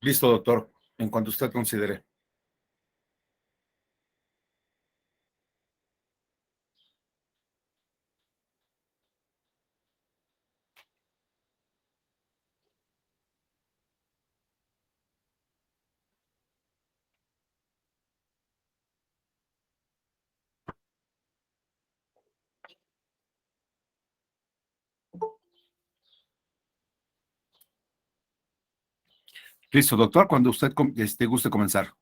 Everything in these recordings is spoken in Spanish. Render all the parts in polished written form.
Listo, doctor, en cuanto usted considere. Listo, doctor, cuando usted guste comenzar.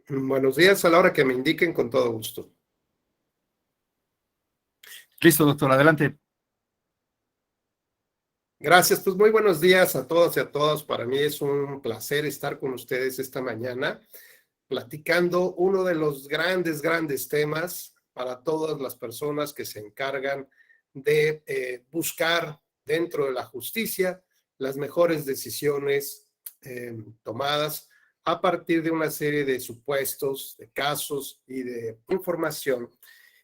Buenos días, a la hora que me indiquen, con todo gusto. Listo, doctor, adelante. Gracias, pues muy buenos días a todos y a todas. Para mí es un placer estar con ustedes esta mañana, platicando uno de los grandes temas para todas las personas que se encargan de buscar dentro de la justicia las mejores decisiones tomadas a partir de una serie de supuestos, de casos y de información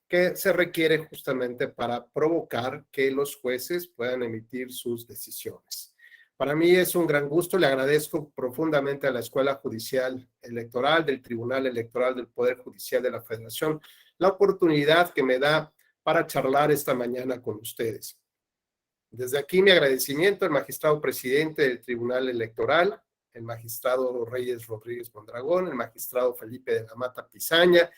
que se requiere justamente para provocar que los jueces puedan emitir sus decisiones. Para mí es un gran gusto, le agradezco profundamente a la Escuela Judicial Electoral, del Tribunal Electoral del Poder Judicial de la Federación, la oportunidad que me da para charlar esta mañana con ustedes. Desde aquí mi agradecimiento al magistrado presidente del Tribunal Electoral, el magistrado Reyes Rodríguez Mondragón, el magistrado Felipe de la Mata Pizaña,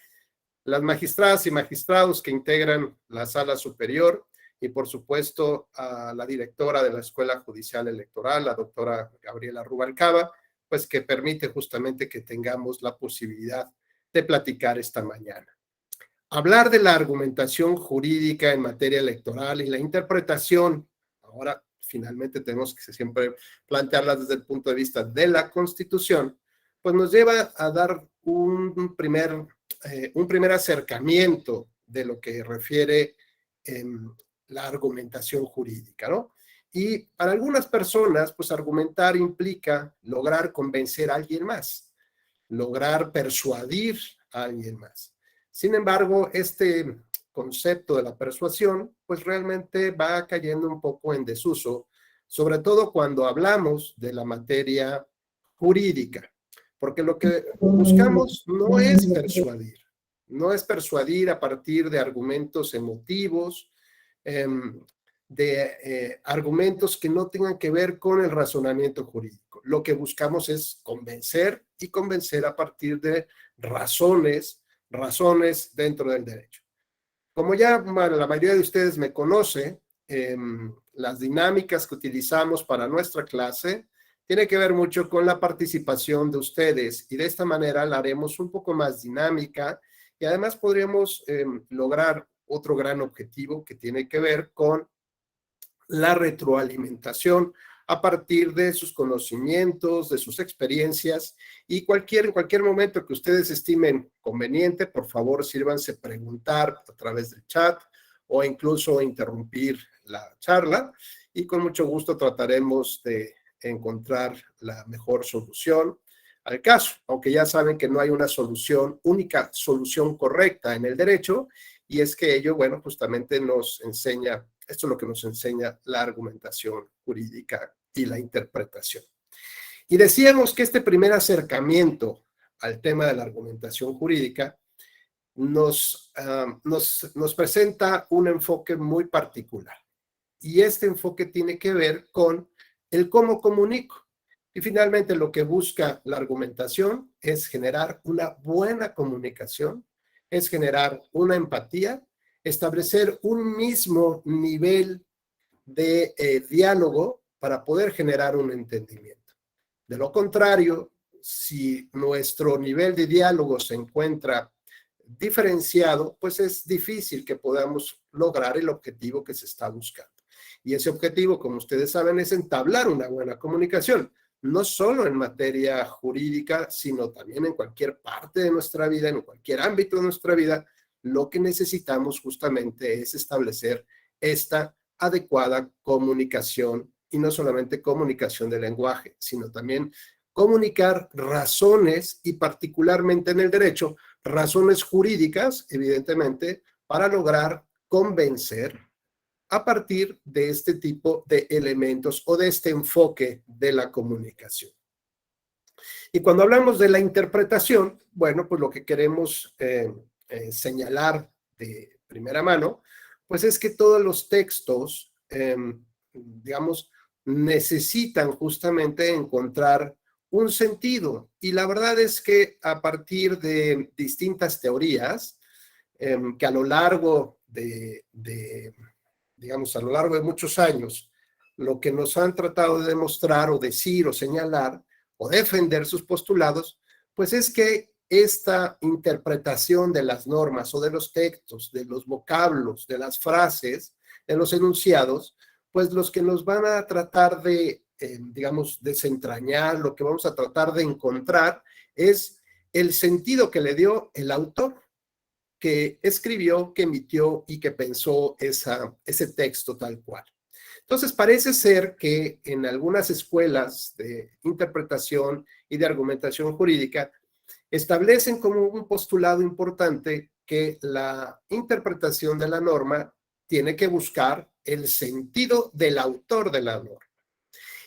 las magistradas y magistrados que integran la sala superior y por supuesto a la directora de la Escuela Judicial Electoral, la doctora Gabriela Rubalcaba, pues que permite justamente que tengamos la posibilidad de platicar esta mañana. Hablar de la argumentación jurídica en materia electoral y la interpretación, ahora finalmente tenemos que siempre plantearla desde el punto de vista de la Constitución, pues nos lleva a dar un primer acercamiento de lo que refiere la argumentación jurídica, ¿no? Y para algunas personas, pues argumentar implica lograr convencer a alguien más, lograr persuadir a alguien más. Sin embargo, este concepto de la persuasión, pues realmente va cayendo un poco en desuso, sobre todo cuando hablamos de la materia jurídica, porque lo que buscamos no es persuadir a partir de argumentos emotivos, de argumentos que no tengan que ver con el razonamiento jurídico. Lo que buscamos es convencer y convencer a partir de razones dentro del derecho. Como ya la mayoría de ustedes me conoce, las dinámicas que utilizamos para nuestra clase tiene que ver mucho con la participación de ustedes y de esta manera la haremos un poco más dinámica y además podríamos lograr otro gran objetivo que tiene que ver con la retroalimentación a partir de sus conocimientos, de sus experiencias y en cualquier momento que ustedes estimen conveniente, por favor, sírvanse preguntar a través del chat o incluso interrumpir la charla y con mucho gusto trataremos de encontrar la mejor solución al caso, aunque ya saben que no hay una única solución correcta en el derecho y es que ello, bueno, justamente nos enseña. Esto es lo que nos enseña la argumentación jurídica y la interpretación. Y decíamos que este primer acercamiento al tema de la argumentación jurídica nos presenta un enfoque muy particular. Y este enfoque tiene que ver con el cómo comunico. Y finalmente lo que busca la argumentación es generar una buena comunicación, es generar una empatía, establecer un mismo nivel de diálogo para poder generar un entendimiento. De lo contrario, si nuestro nivel de diálogo se encuentra diferenciado, pues es difícil que podamos lograr el objetivo que se está buscando. Y ese objetivo, como ustedes saben, es entablar una buena comunicación, no solo en materia jurídica, sino también en cualquier parte de nuestra vida, en cualquier ámbito de nuestra vida. Lo que necesitamos justamente es establecer esta adecuada comunicación y no solamente comunicación de lenguaje, sino también comunicar razones y particularmente en el derecho, razones jurídicas, evidentemente, para lograr convencer a partir de este tipo de elementos o de este enfoque de la comunicación. Y cuando hablamos de la interpretación, bueno, pues lo que queremos señalar de primera mano, pues es que todos los textos, digamos, necesitan justamente encontrar un sentido. Y la verdad es que a partir de distintas teorías, que a lo largo digamos, a lo largo de muchos años, lo que nos han tratado de demostrar o decir o señalar o defender sus postulados, pues es que esta interpretación de las normas o de los textos, de los vocablos, de las frases, de los enunciados, pues los que nos van a tratar de, digamos, desentrañar, lo que vamos a tratar de encontrar es el sentido que le dio el autor, que escribió, que emitió y que pensó ese texto tal cual. Entonces, parece ser que en algunas escuelas de interpretación y de argumentación jurídica establecen como un postulado importante que la interpretación de la norma tiene que buscar el sentido del autor de la norma.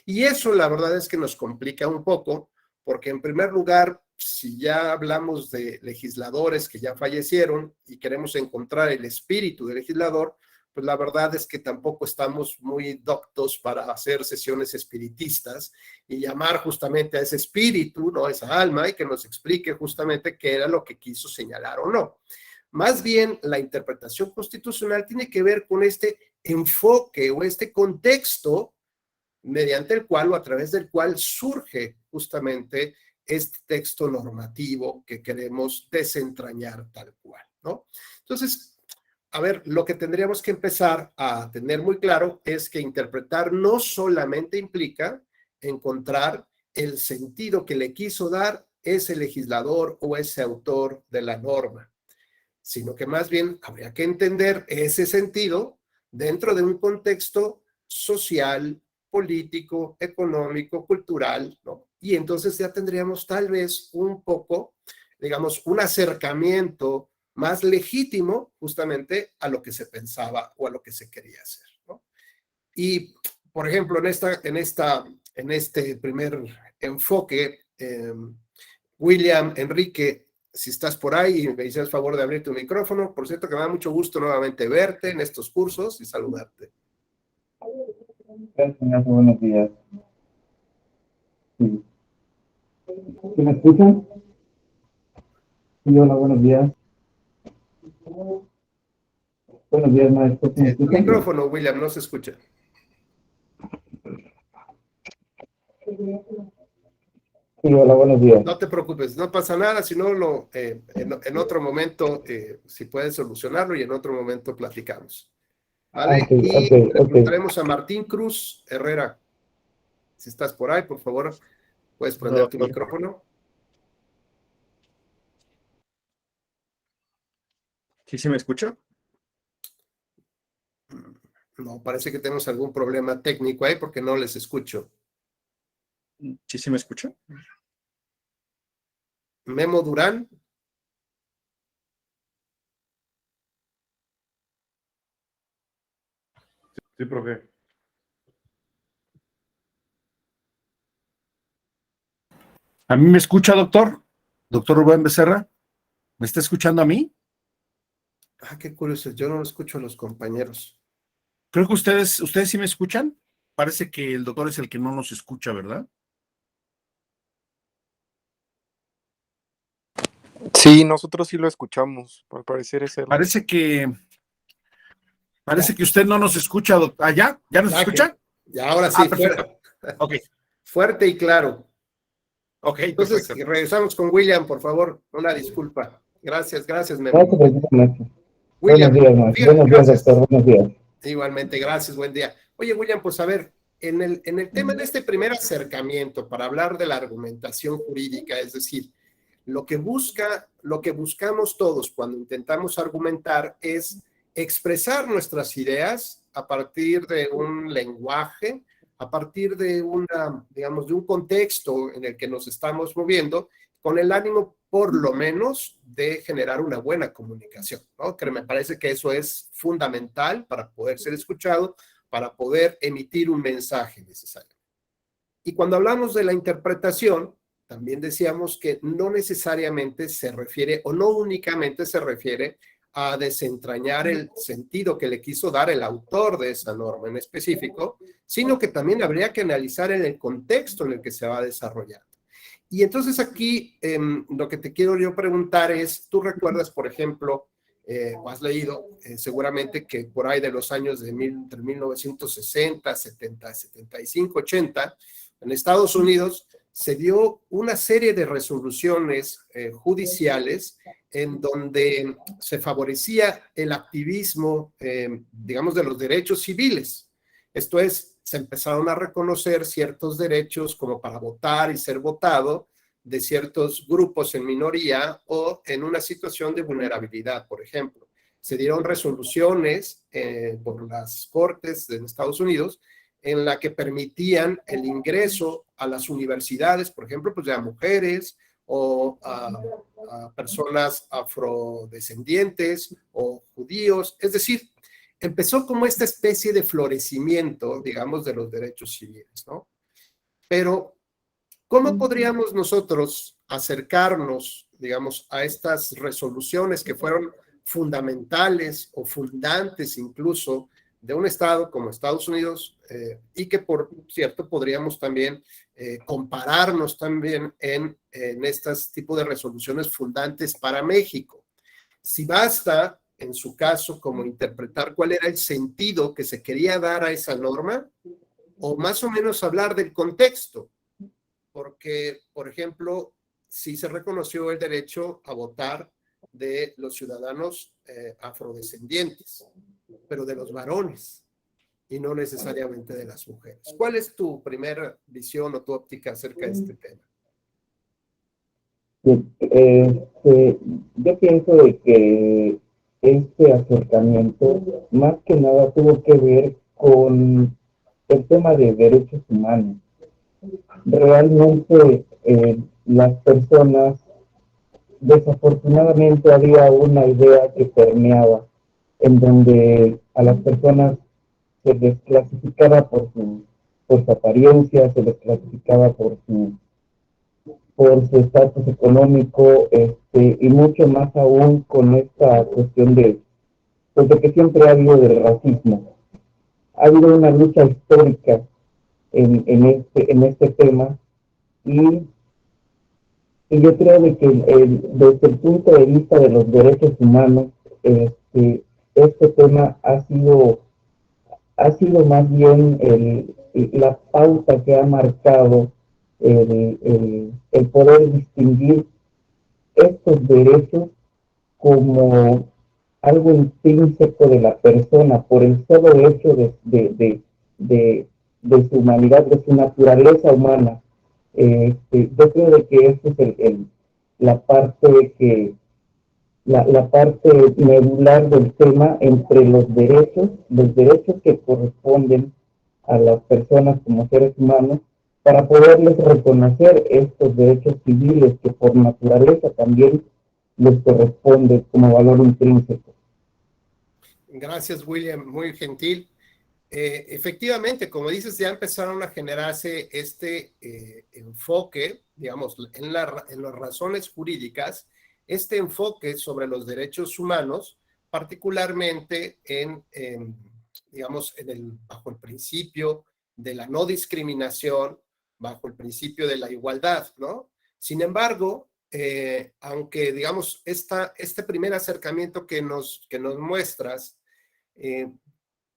Y eso la verdad es que nos complica un poco, porque en primer lugar, si ya hablamos de legisladores que ya fallecieron y queremos encontrar el espíritu del legislador, pues la verdad es que tampoco estamos muy doctos para hacer sesiones espiritistas y llamar justamente a ese espíritu, ¿no? A esa alma, y que nos explique justamente qué era lo que quiso señalar o no. Más bien, la interpretación constitucional tiene que ver con este enfoque o este contexto mediante el cual o a través del cual surge justamente este texto normativo que queremos desentrañar tal cual, ¿no? Entonces, a ver, lo que tendríamos que empezar a tener muy claro es que interpretar no solamente implica encontrar el sentido que le quiso dar ese legislador o ese autor de la norma, sino que más bien habría que entender ese sentido dentro de un contexto social, político, económico, cultural, ¿no? Y entonces ya tendríamos tal vez un poco, digamos, un acercamiento más legítimo justamente a lo que se pensaba o a lo que se quería hacer, ¿no? Y, por ejemplo, en este primer enfoque, William, Enrique, si estás por ahí y me dices el favor de abrir tu micrófono, por cierto que me da mucho gusto nuevamente verte en estos cursos y saludarte. Gracias, Ignacio, buenos días. Sí. ¿Sí me escuchan? Sí, hola, buenos días. Buenos días, maestro. ¿Sí me Tu escuchan? micrófono, William, no se escucha. Sí, hola, buenos días. No te preocupes, no pasa nada, si no, en otro momento, si puedes solucionarlo y en otro momento platicamos. ¿Vale? Ok, Y ok. preguntaremos a Martín Cruz Herrera. Si estás por ahí, por favor, puedes prender tu micrófono. ¿Sí se me escucha? No, parece que tenemos algún problema técnico ahí porque no les escucho. ¿Sí se me escucha? Memo Durán. Sí, profe. ¿A mí me escucha, doctor? ¿Doctor Rubén Becerra? ¿Me está escuchando a mí? Ah, qué curioso, yo no escucho a los compañeros. Creo que ustedes sí me escuchan. Parece que el doctor es el que no nos escucha, ¿verdad? Sí, nosotros sí lo escuchamos. Al parecer es él. Parece que usted no nos escucha, doctor. ¿Ah, ya? ¿Ya nos escucha? Ya, ahora sí, perfecto. Ok, fuerte y claro. ok, Entonces, perfecto. regresamos con William, por favor. Una disculpa. Gracias, Memo. No se preocupe, maestro. William, Buenos días, maestro. fíjate, Buenos días, gracias. doctor. Buenos días. Igualmente, gracias, buen día. Oye, William, pues a ver, en el tema de este primer acercamiento para hablar de la argumentación jurídica, es decir, lo que buscamos todos cuando intentamos argumentar es expresar nuestras ideas a partir de un lenguaje, a partir de digamos, de un contexto en el que nos estamos moviendo con el ánimo por lo menos de generar una buena comunicación, ¿no? Que me parece que eso es fundamental para poder ser escuchado, para poder emitir un mensaje necesario. Y cuando hablamos de la interpretación, también decíamos que no necesariamente se refiere, o no únicamente se refiere a desentrañar el sentido que le quiso dar el autor de esa norma en específico, sino que también habría que analizar en el contexto en el que se va desarrollando. Y entonces aquí lo que te quiero yo preguntar es, ¿tú recuerdas, por ejemplo, o has leído seguramente que por ahí de los años entre 1960, 70, 75, 80, en Estados Unidos se dio una serie de resoluciones judiciales en donde se favorecía el activismo, digamos, de los derechos civiles. Esto es, se empezaron a reconocer ciertos derechos como para votar y ser votado de ciertos grupos en minoría o en una situación de vulnerabilidad, por ejemplo. Se dieron resoluciones por las cortes de Estados Unidos en la que permitían el ingreso a las universidades, por ejemplo, pues a mujeres o a personas afrodescendientes o judíos. Es decir, empezó como esta especie de florecimiento, digamos, de los derechos civiles, ¿no? Pero, ¿cómo podríamos nosotros acercarnos, digamos, a estas resoluciones que fueron fundamentales o fundantes incluso de un estado como Estados Unidos y que, por cierto, podríamos también compararnos también en estos tipos de resoluciones fundantes para México? Si basta, en su caso, como interpretar cuál era el sentido que se quería dar a esa norma, o más o menos hablar del contexto, porque, por ejemplo, sí se reconoció el derecho a votar de los ciudadanos afrodescendientes, pero de los varones, y no necesariamente de las mujeres. ¿Cuál es tu primera visión o tu óptica acerca de este tema? Yo pienso de que este acercamiento más que nada tuvo que ver con el tema de derechos humanos. Realmente las personas, desafortunadamente había una idea que permeaba en donde a las personas se les clasificaba por su apariencia, se les clasificaba por su estatus económico, y mucho más aún con esta cuestión pues de que siempre ha habido del racismo. Ha habido una lucha histórica en este tema y yo creo de que desde el punto de vista de los derechos humanos, este tema ha sido más bien la pauta que ha marcado el poder distinguir estos derechos como algo intrínseco de la persona por el solo hecho de su humanidad, de su naturaleza humana. Yo creo de que esta es la parte medular del tema entre los derechos que corresponden a las personas como seres humanos, para poderles reconocer estos derechos civiles que por naturaleza también les corresponde como valor intrínseco. Gracias, William, muy gentil. Efectivamente, como dices, ya empezaron a generarse este enfoque, digamos, en las razones jurídicas, este enfoque sobre los derechos humanos, particularmente digamos, bajo el principio de la no discriminación, bajo el principio de la igualdad, ¿no? Sin embargo, aunque, digamos, este primer acercamiento que nos muestras,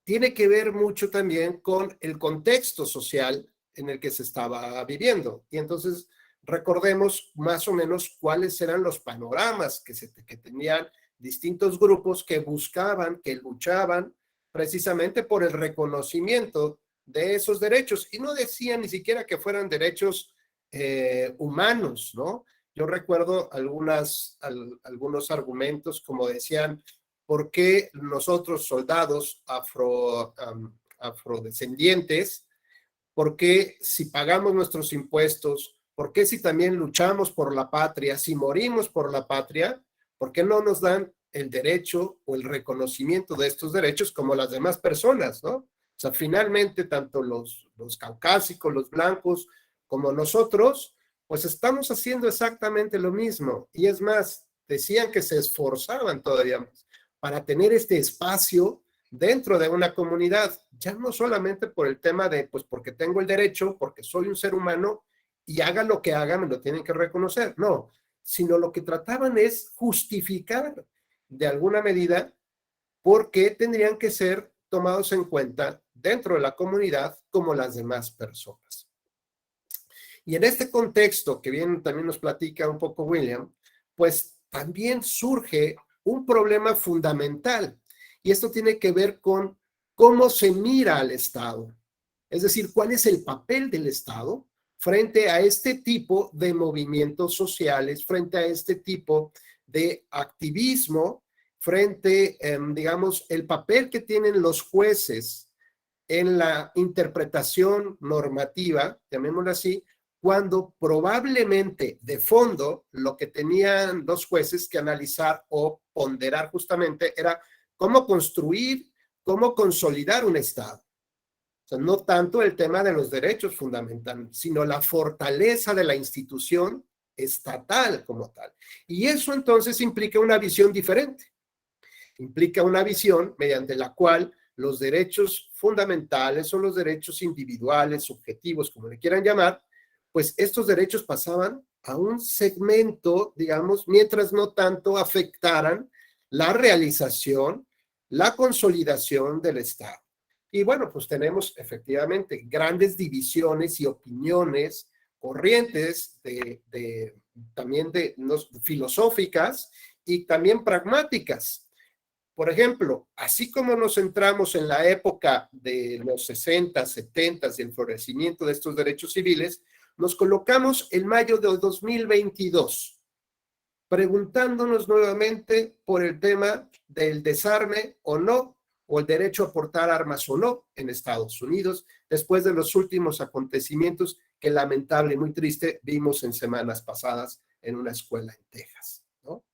tiene que ver mucho también con el contexto social en el que se estaba viviendo. Y entonces recordemos más o menos cuáles eran los panoramas que tenían distintos grupos que buscaban, que luchaban precisamente por el reconocimiento de esos derechos. Y no decían ni siquiera que fueran derechos humanos, ¿no? Yo recuerdo algunos argumentos como decían, ¿por qué nosotros, soldados afrodescendientes, por qué si pagamos nuestros impuestos ¿Por qué si también luchamos por la patria, si morimos por la patria, por qué no nos dan el derecho o el reconocimiento de estos derechos como las demás personas, ¿no? O sea, finalmente, tanto los caucásicos, los blancos, como nosotros, pues estamos haciendo exactamente lo mismo. Y es más, decían que se esforzaban todavía más para tener este espacio dentro de una comunidad, ya no solamente por el tema de, pues porque tengo el derecho, porque soy un ser humano y haga lo que haga, me lo tienen que reconocer, no, sino lo que trataban es justificar de alguna medida por qué tendrían que ser tomados en cuenta dentro de la comunidad como las demás personas. Y en este contexto, que bien también nos platica un poco William, pues también surge un problema fundamental. Y esto tiene que ver con cómo se mira al Estado. Es decir, cuál es el papel del Estado frente a este tipo de movimientos sociales, frente a este tipo de activismo, frente, digamos, el papel que tienen los jueces en la interpretación normativa, llamémoslo así, cuando probablemente de fondo lo que tenían los jueces que analizar o ponderar justamente era cómo construir, cómo consolidar un Estado. O sea, no tanto el tema de los derechos fundamentales, sino la fortaleza de la institución estatal como tal. Y eso entonces implica una visión diferente. Implica una visión mediante la cual los derechos fundamentales o los derechos individuales, subjetivos, como le quieran llamar, pues estos derechos pasaban a un segmento, digamos, mientras no tanto afectaran la realización, la consolidación del Estado. Y bueno, pues tenemos efectivamente grandes divisiones y opiniones, corrientes también filosóficas y también pragmáticas. Por ejemplo, así como nos centramos en la época de los 60, 70 y el florecimiento de estos derechos civiles, nos colocamos en mayo de 2022, preguntándonos nuevamente por el tema del desarme o no, o el derecho a portar armas o no en Estados Unidos, después de los últimos acontecimientos que lamentable y muy triste vimos en semanas pasadas en una escuela en Texas, ¿no?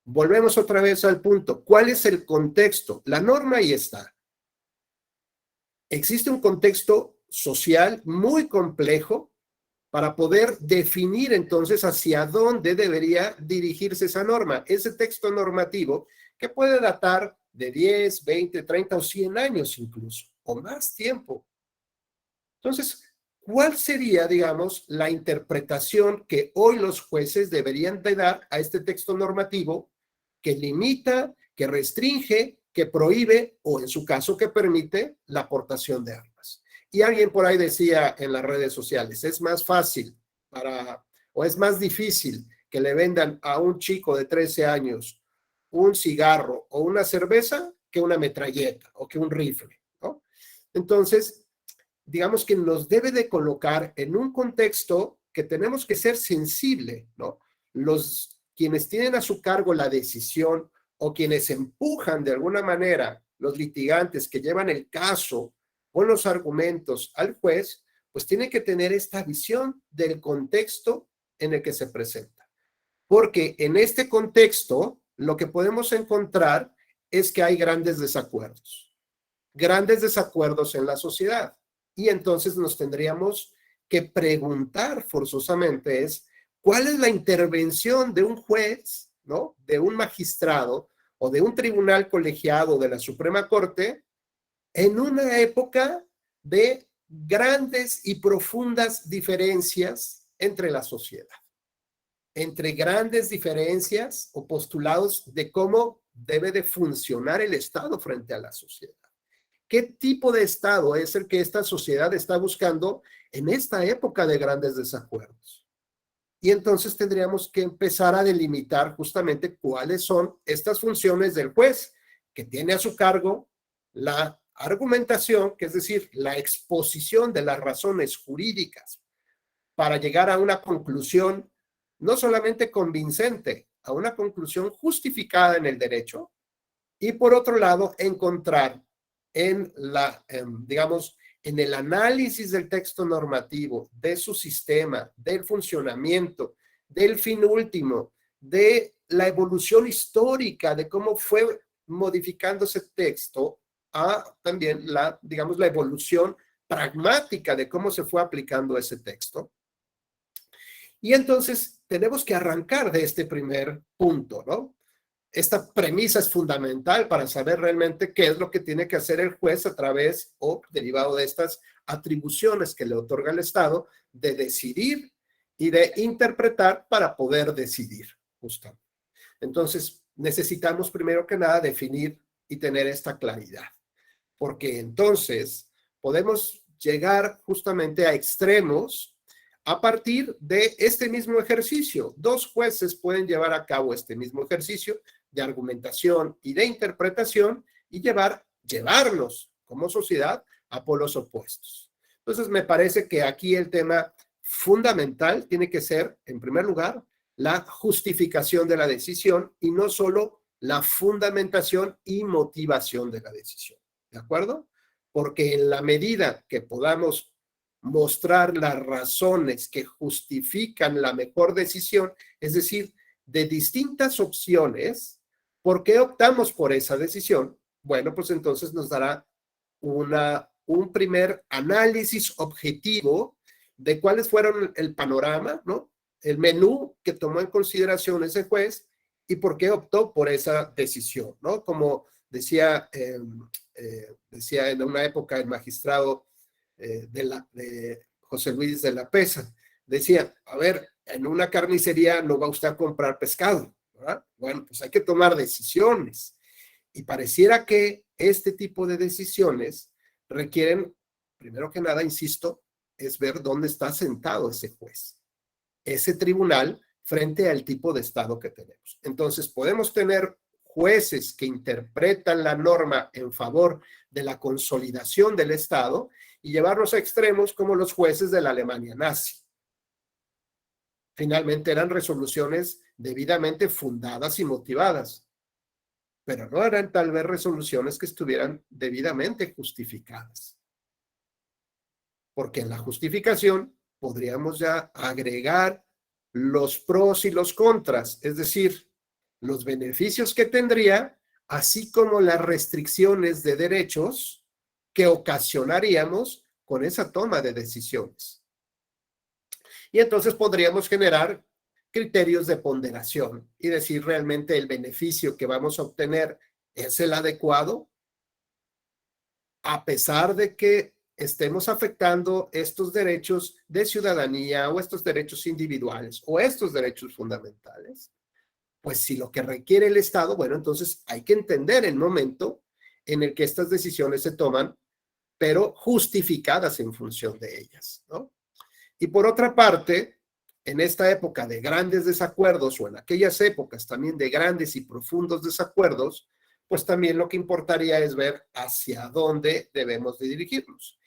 Volvemos otra vez al punto. ¿Cuál es el contexto? La norma ahí está. Existe un contexto social muy complejo para poder definir entonces hacia dónde debería dirigirse esa norma, ese texto normativo que puede datar de 10, 20, 30 o 100 años incluso, o más tiempo. Entonces, ¿cuál sería, digamos, la interpretación que hoy los jueces deberían de dar a este texto normativo que limita, que restringe, que prohíbe o en su caso que permite la aportación de armas? Y alguien por ahí decía en las redes sociales, es más fácil o es más difícil que le vendan a un chico de 13 años un cigarro o una cerveza que una metralleta o que un rifle, ¿no? Entonces, digamos que nos debe de colocar en un contexto que tenemos que ser sensible, ¿no? Quienes tienen a su cargo la decisión o quienes empujan de alguna manera, los litigantes que llevan el caso con los argumentos al juez, pues tienen que tener esta visión del contexto en el que se presenta. Porque en este contexto, lo que podemos encontrar es que hay grandes desacuerdos en la sociedad. Y entonces nos tendríamos que preguntar forzosamente ¿cuál es la intervención de un juez, ¿no? De un magistrado o de un tribunal colegiado de la Suprema Corte en una época de grandes y profundas diferencias entre la sociedad? Entre grandes diferencias o postulados de cómo debe de funcionar el Estado frente a la sociedad. ¿Qué tipo de Estado es el que esta sociedad está buscando en esta época de grandes desacuerdos? Y entonces tendríamos que empezar a delimitar justamente cuáles son estas funciones del juez, que tiene a su cargo la argumentación, que es decir, la exposición de las razones jurídicas para llegar a una conclusión no solamente convincente, a una conclusión justificada en el derecho, y por otro lado, encontrar digamos, en el análisis del texto normativo, de su sistema, del funcionamiento, del fin último, de la evolución histórica, de cómo fue modificándose ese texto, a también digamos, la evolución pragmática de cómo se fue aplicando ese texto. Y entonces tenemos que arrancar de este primer punto, ¿no? Esta premisa es fundamental para saber realmente qué es lo que tiene que hacer el juez a través o derivado de estas atribuciones que le otorga el Estado de decidir y de interpretar para poder decidir, justamente. Entonces, necesitamos primero que nada definir y tener esta claridad, porque entonces podemos llegar justamente a extremos a partir de este mismo ejercicio. Dos jueces pueden llevar a cabo este mismo ejercicio de argumentación y de interpretación y llevarnos como sociedad a polos opuestos. Entonces, me parece que aquí el tema fundamental tiene que ser, en primer lugar, la justificación de la decisión y no solo la fundamentación y motivación de la decisión. ¿De acuerdo? Porque en la medida que podamos mostrar las razones que justifican la mejor decisión, es decir, de distintas opciones, ¿por qué optamos por esa decisión? Bueno, pues entonces nos dará un primer análisis objetivo de cuáles fueron el panorama, ¿no? El menú que tomó en consideración ese juez y por qué optó por esa decisión, ¿no? Como decía en una época el magistrado de José Luis de la Pesa, decía, a ver, en una carnicería no va usted a comprar pescado, ¿verdad? Bueno, pues hay que tomar decisiones. Y pareciera que este tipo de decisiones requieren, primero que nada, insisto, es ver dónde está sentado ese juez, ese tribunal frente al tipo de Estado que tenemos. Entonces, podemos tener jueces que interpretan la norma en favor de la consolidación del Estado y llevarlos a extremos como los jueces de la Alemania nazi. Finalmente eran resoluciones debidamente fundadas y motivadas, pero no eran tal vez resoluciones que estuvieran debidamente justificadas. Porque en la justificación podríamos ya agregar los pros y los contras, es decir, los beneficios que tendría, así como las restricciones de derechos que ocasionaríamos con esa toma de decisiones. Y entonces podríamos generar criterios de ponderación y decir realmente el beneficio que vamos a obtener es el adecuado, a pesar de que estemos afectando estos derechos de ciudadanía o estos derechos individuales o estos derechos fundamentales. Pues si lo que requiere el Estado, bueno, entonces hay que entender el momento en el que estas decisiones se toman, pero justificadas en función de ellas, ¿no? Y por otra parte, en esta época de grandes desacuerdos o en aquellas épocas también de grandes y profundos desacuerdos, pues también lo que importaría es ver hacia dónde debemos de dirigirnos.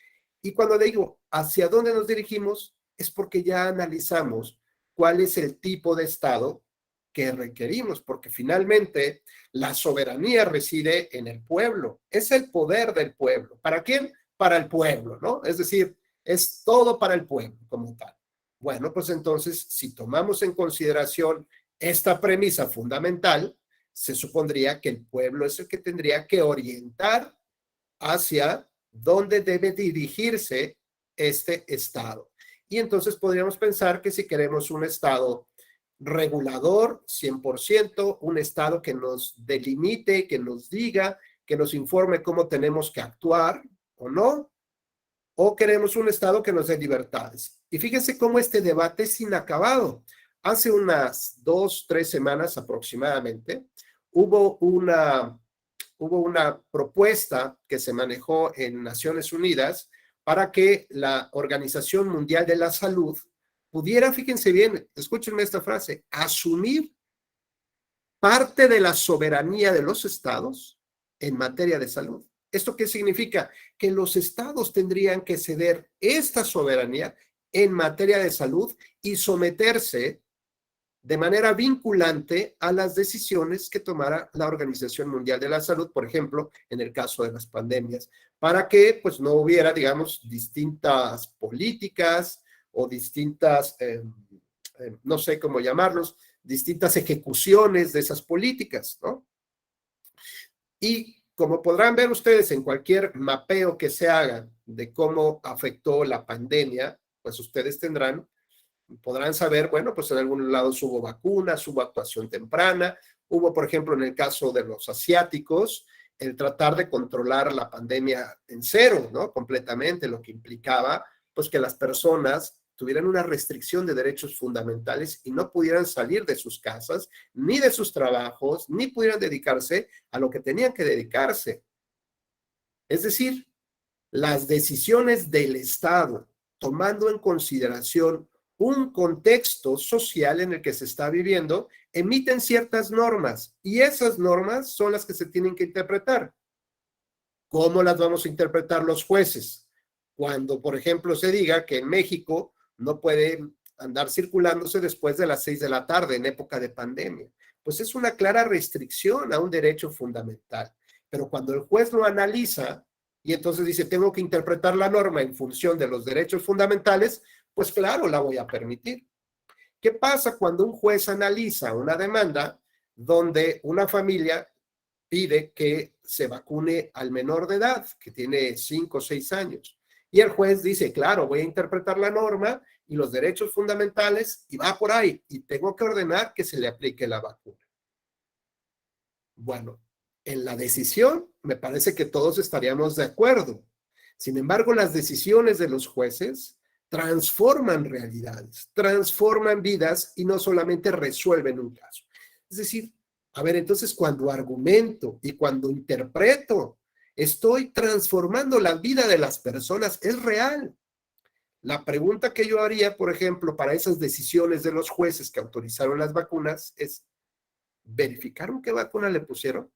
Y cuando digo hacia dónde nos dirigimos, es porque ya analizamos cuál es el tipo de Estado que requerimos, porque finalmente la soberanía reside en el pueblo, es el poder del pueblo. ¿Para quién? Para el pueblo, ¿no? Es decir, es todo para el pueblo como tal. Bueno, pues entonces, si tomamos en consideración esta premisa fundamental, se supondría que el pueblo es el que tendría que orientar hacia dónde debe dirigirse este Estado. Y entonces podríamos pensar que si queremos un Estado regulador 100%, un Estado que nos delimite, que nos diga, que nos informe cómo tenemos que actuar o no, o queremos un Estado que nos dé libertades. Y fíjense cómo este debate es inacabado. Hace unas 2-3 semanas aproximadamente, hubo una propuesta que se manejó en Naciones Unidas para que la Organización Mundial de la Salud pudiera, fíjense bien, escúchenme esta frase, asumir parte de la soberanía de los estados en materia de salud. ¿Esto qué significa? Que los estados tendrían que ceder esta soberanía en materia de salud y someterse de manera vinculante a las decisiones que tomara la Organización Mundial de la Salud, por ejemplo, en el caso de las pandemias, para que pues no hubiera, digamos, distintas políticas o distintas, no sé cómo llamarlos, distintas ejecuciones de esas políticas, ¿no? Y como podrán ver ustedes en cualquier mapeo que se haga de cómo afectó la pandemia, pues ustedes podrán saber, bueno, pues en algunos lados hubo vacunas, hubo actuación temprana, hubo, por ejemplo, en el caso de los asiáticos, el tratar de controlar la pandemia en cero, ¿no? Completamente, lo que implicaba, pues, que las personas tuvieran una restricción de derechos fundamentales y no pudieran salir de sus casas, ni de sus trabajos, ni pudieran dedicarse a lo que tenían que dedicarse. Es decir, las decisiones del Estado, tomando en consideración un contexto social en el que se está viviendo, emiten ciertas normas y esas normas son las que se tienen que interpretar. ¿Cómo las vamos a interpretar los jueces? Cuando, por ejemplo, se diga que en México no puede andar circulándose después de las 6 de la tarde en época de pandemia. Pues es una clara restricción a un derecho fundamental. Pero cuando el juez lo analiza y entonces dice, tengo que interpretar la norma en función de los derechos fundamentales, pues claro, la voy a permitir. ¿Qué pasa cuando un juez analiza una demanda donde una familia pide que se vacune al menor de edad, que tiene 5 o 6 años? Y el juez dice, claro, voy a interpretar la norma y los derechos fundamentales y va por ahí y tengo que ordenar que se le aplique la vacuna. Bueno, en la decisión me parece que todos estaríamos de acuerdo. Sin embargo, las decisiones de los jueces transforman realidades, transforman vidas y no solamente resuelven un caso. Es decir, a ver, entonces cuando argumento y cuando interpreto, estoy transformando la vida de las personas, es real. La pregunta que yo haría, por ejemplo, para esas decisiones de los jueces que autorizaron las vacunas es, ¿verificaron qué vacuna le pusieron?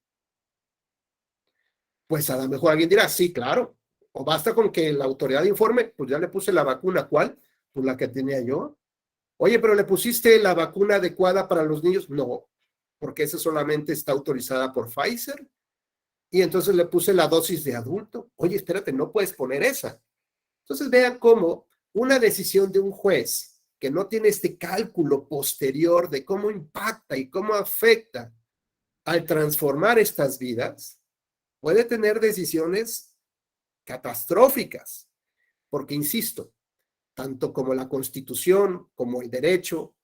Pues a lo mejor alguien dirá, sí, claro. O basta con que la autoridad informe, pues ya le puse la vacuna, ¿cuál? Pues la que tenía yo. Oye, pero ¿le pusiste la vacuna adecuada para los niños? No, porque esa solamente está autorizada por Pfizer. Y entonces le puse la dosis de adulto. Oye, espérate, no puedes poner esa. Entonces vean cómo una decisión de un juez que no tiene este cálculo posterior de cómo impacta y cómo afecta al transformar estas vidas, puede tener decisiones catastróficas, porque insisto, tanto como la Constitución como el derecho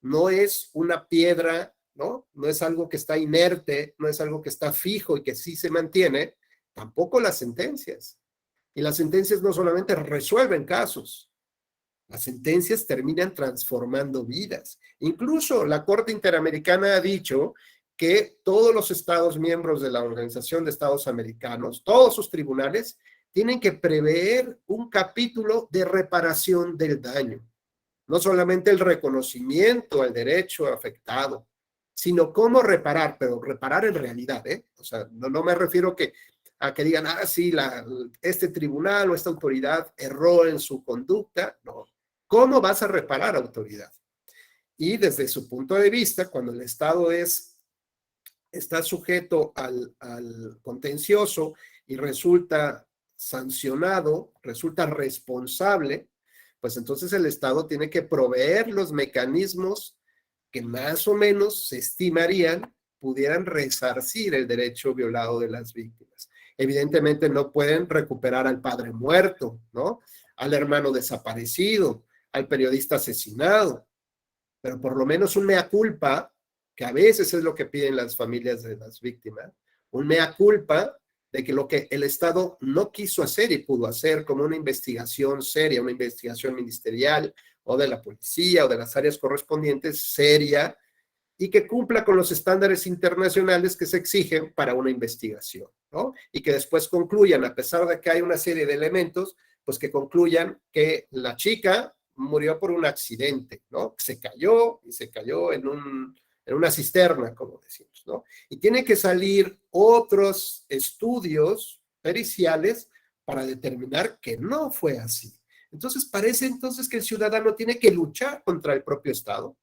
no es una piedra, ¿no? No es algo que está inerte, no es algo que está fijo y que sí se mantiene, tampoco las sentencias. Y las sentencias no solamente resuelven casos, las sentencias terminan transformando vidas. Incluso la Corte Interamericana ha dicho que todos los estados miembros de la Organización de Estados Americanos, todos sus tribunales, tienen que prever un capítulo de reparación del daño. No solamente el reconocimiento al derecho afectado, sino cómo reparar, pero reparar en realidad, ¿eh? O sea, no me refiero a que digan, sí, este tribunal o esta autoridad erró en su conducta. No. ¿Cómo vas a reparar, autoridad? Y desde su punto de vista, cuando el Estado está sujeto al contencioso y resulta sancionado, resulta responsable, pues entonces el Estado tiene que proveer los mecanismos que más o menos se estimarían pudieran resarcir el derecho violado de las víctimas. Evidentemente no pueden recuperar al padre muerto, ¿no? Al hermano desaparecido, al periodista asesinado, pero por lo menos un mea culpa, que a veces es lo que piden las familias de las víctimas, un mea culpa de que lo que el Estado no quiso hacer y pudo hacer, como una investigación seria, una investigación ministerial o de la policía o de las áreas correspondientes, seria, y que cumpla con los estándares internacionales que se exigen para una investigación, ¿no? Y que después concluyan, a pesar de que hay una serie de elementos, pues que concluyan que la chica murió por un accidente, ¿no? Se cayó en una cisterna, como decimos, ¿no? Y tiene que salir otros estudios periciales para determinar que no fue así. Entonces, parece entonces que el ciudadano tiene que luchar contra el propio Estado.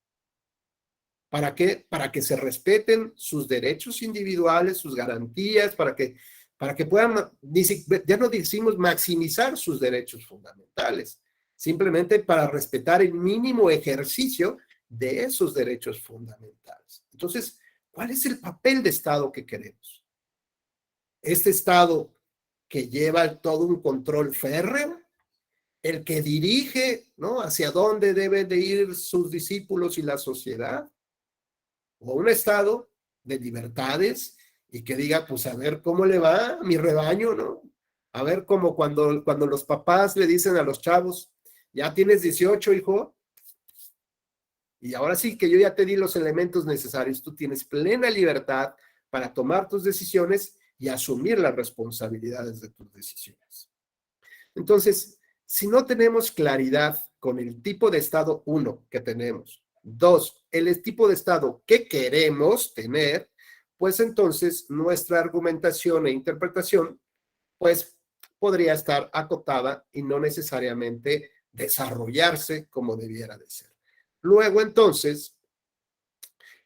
¿Para qué? Para que se respeten sus derechos individuales, sus garantías, para que puedan, ya no decimos maximizar sus derechos fundamentales, simplemente para respetar el mínimo ejercicio de esos derechos fundamentales. Entonces, ¿cuál es el papel de Estado que queremos? Este Estado que lleva todo un control férreo, el que dirige, ¿no?, hacia dónde deben de ir sus discípulos y la sociedad, o un Estado de libertades y que diga, pues a ver cómo le va a mi rebaño, ¿no? A ver, como cuando los papás le dicen a los chavos, ya tienes 18, hijo, y ahora sí que yo ya te di los elementos necesarios, tú tienes plena libertad para tomar tus decisiones y asumir las responsabilidades de tus decisiones. Entonces, si no tenemos claridad con el tipo de Estado, uno, que tenemos, dos, el tipo de Estado que queremos tener, pues entonces nuestra argumentación e interpretación, pues podría estar acotada y no necesariamente desarrollarse como debiera de ser. Luego, entonces,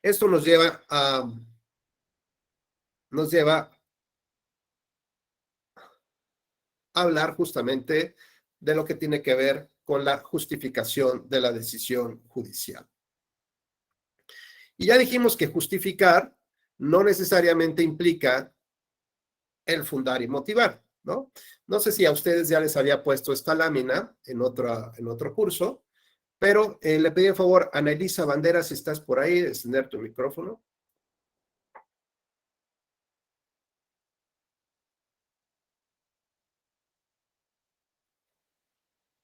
esto nos lleva a hablar justamente de lo que tiene que ver con la justificación de la decisión judicial. Y ya dijimos que justificar no necesariamente implica el fundar y motivar, ¿no? No sé si a ustedes ya les había puesto esta lámina en otro curso, pero le pedí el favor, Ana Elisa Banderas, si estás por ahí, de encender tu micrófono.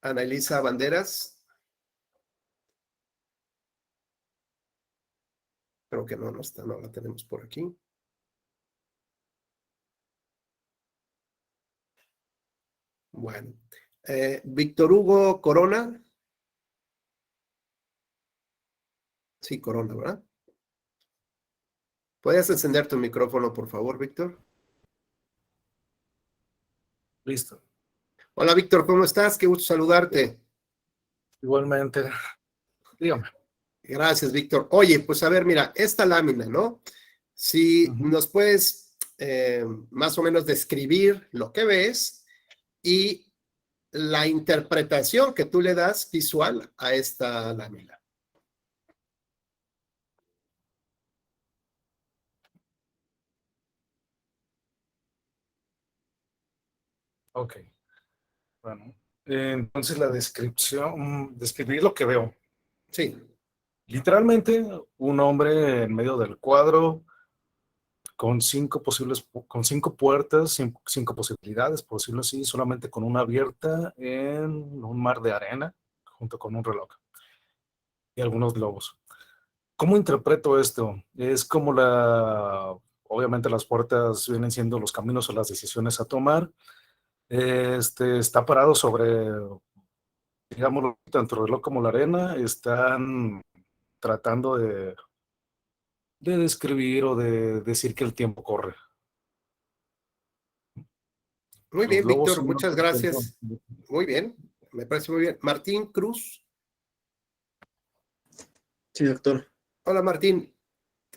Ana Elisa Banderas. Creo que no está, no la tenemos por aquí. Bueno. Víctor Hugo Corona. Sí, Corona, ¿verdad? ¿Puedes encender tu micrófono, por favor, Víctor? Listo. Hola, Víctor, ¿cómo estás? Qué gusto saludarte. Igualmente, dígame. Gracias, Víctor. Oye, pues a ver, mira, esta lámina, ¿no? Si nos puedes más o menos describir lo que ves y la interpretación que tú le das visual a esta lámina. Ok. Bueno, entonces la descripción, describir lo que veo. Sí, Literalmente, un hombre en medio del cuadro con cinco puertas, cinco posibilidades, por decirlo así, solamente con una abierta en un mar de arena, junto con un reloj y algunos globos. ¿Cómo interpreto esto? Es como obviamente las puertas vienen siendo los caminos o las decisiones a tomar. Está parado sobre, digamos, tanto el reloj como la arena, están tratando de describir o de decir que el tiempo corre. muy Los bien, globos Víctor, son muchas gracias. Muy bien, me parece muy bien. Martín Cruz. Sí, doctor. Hola, Martín.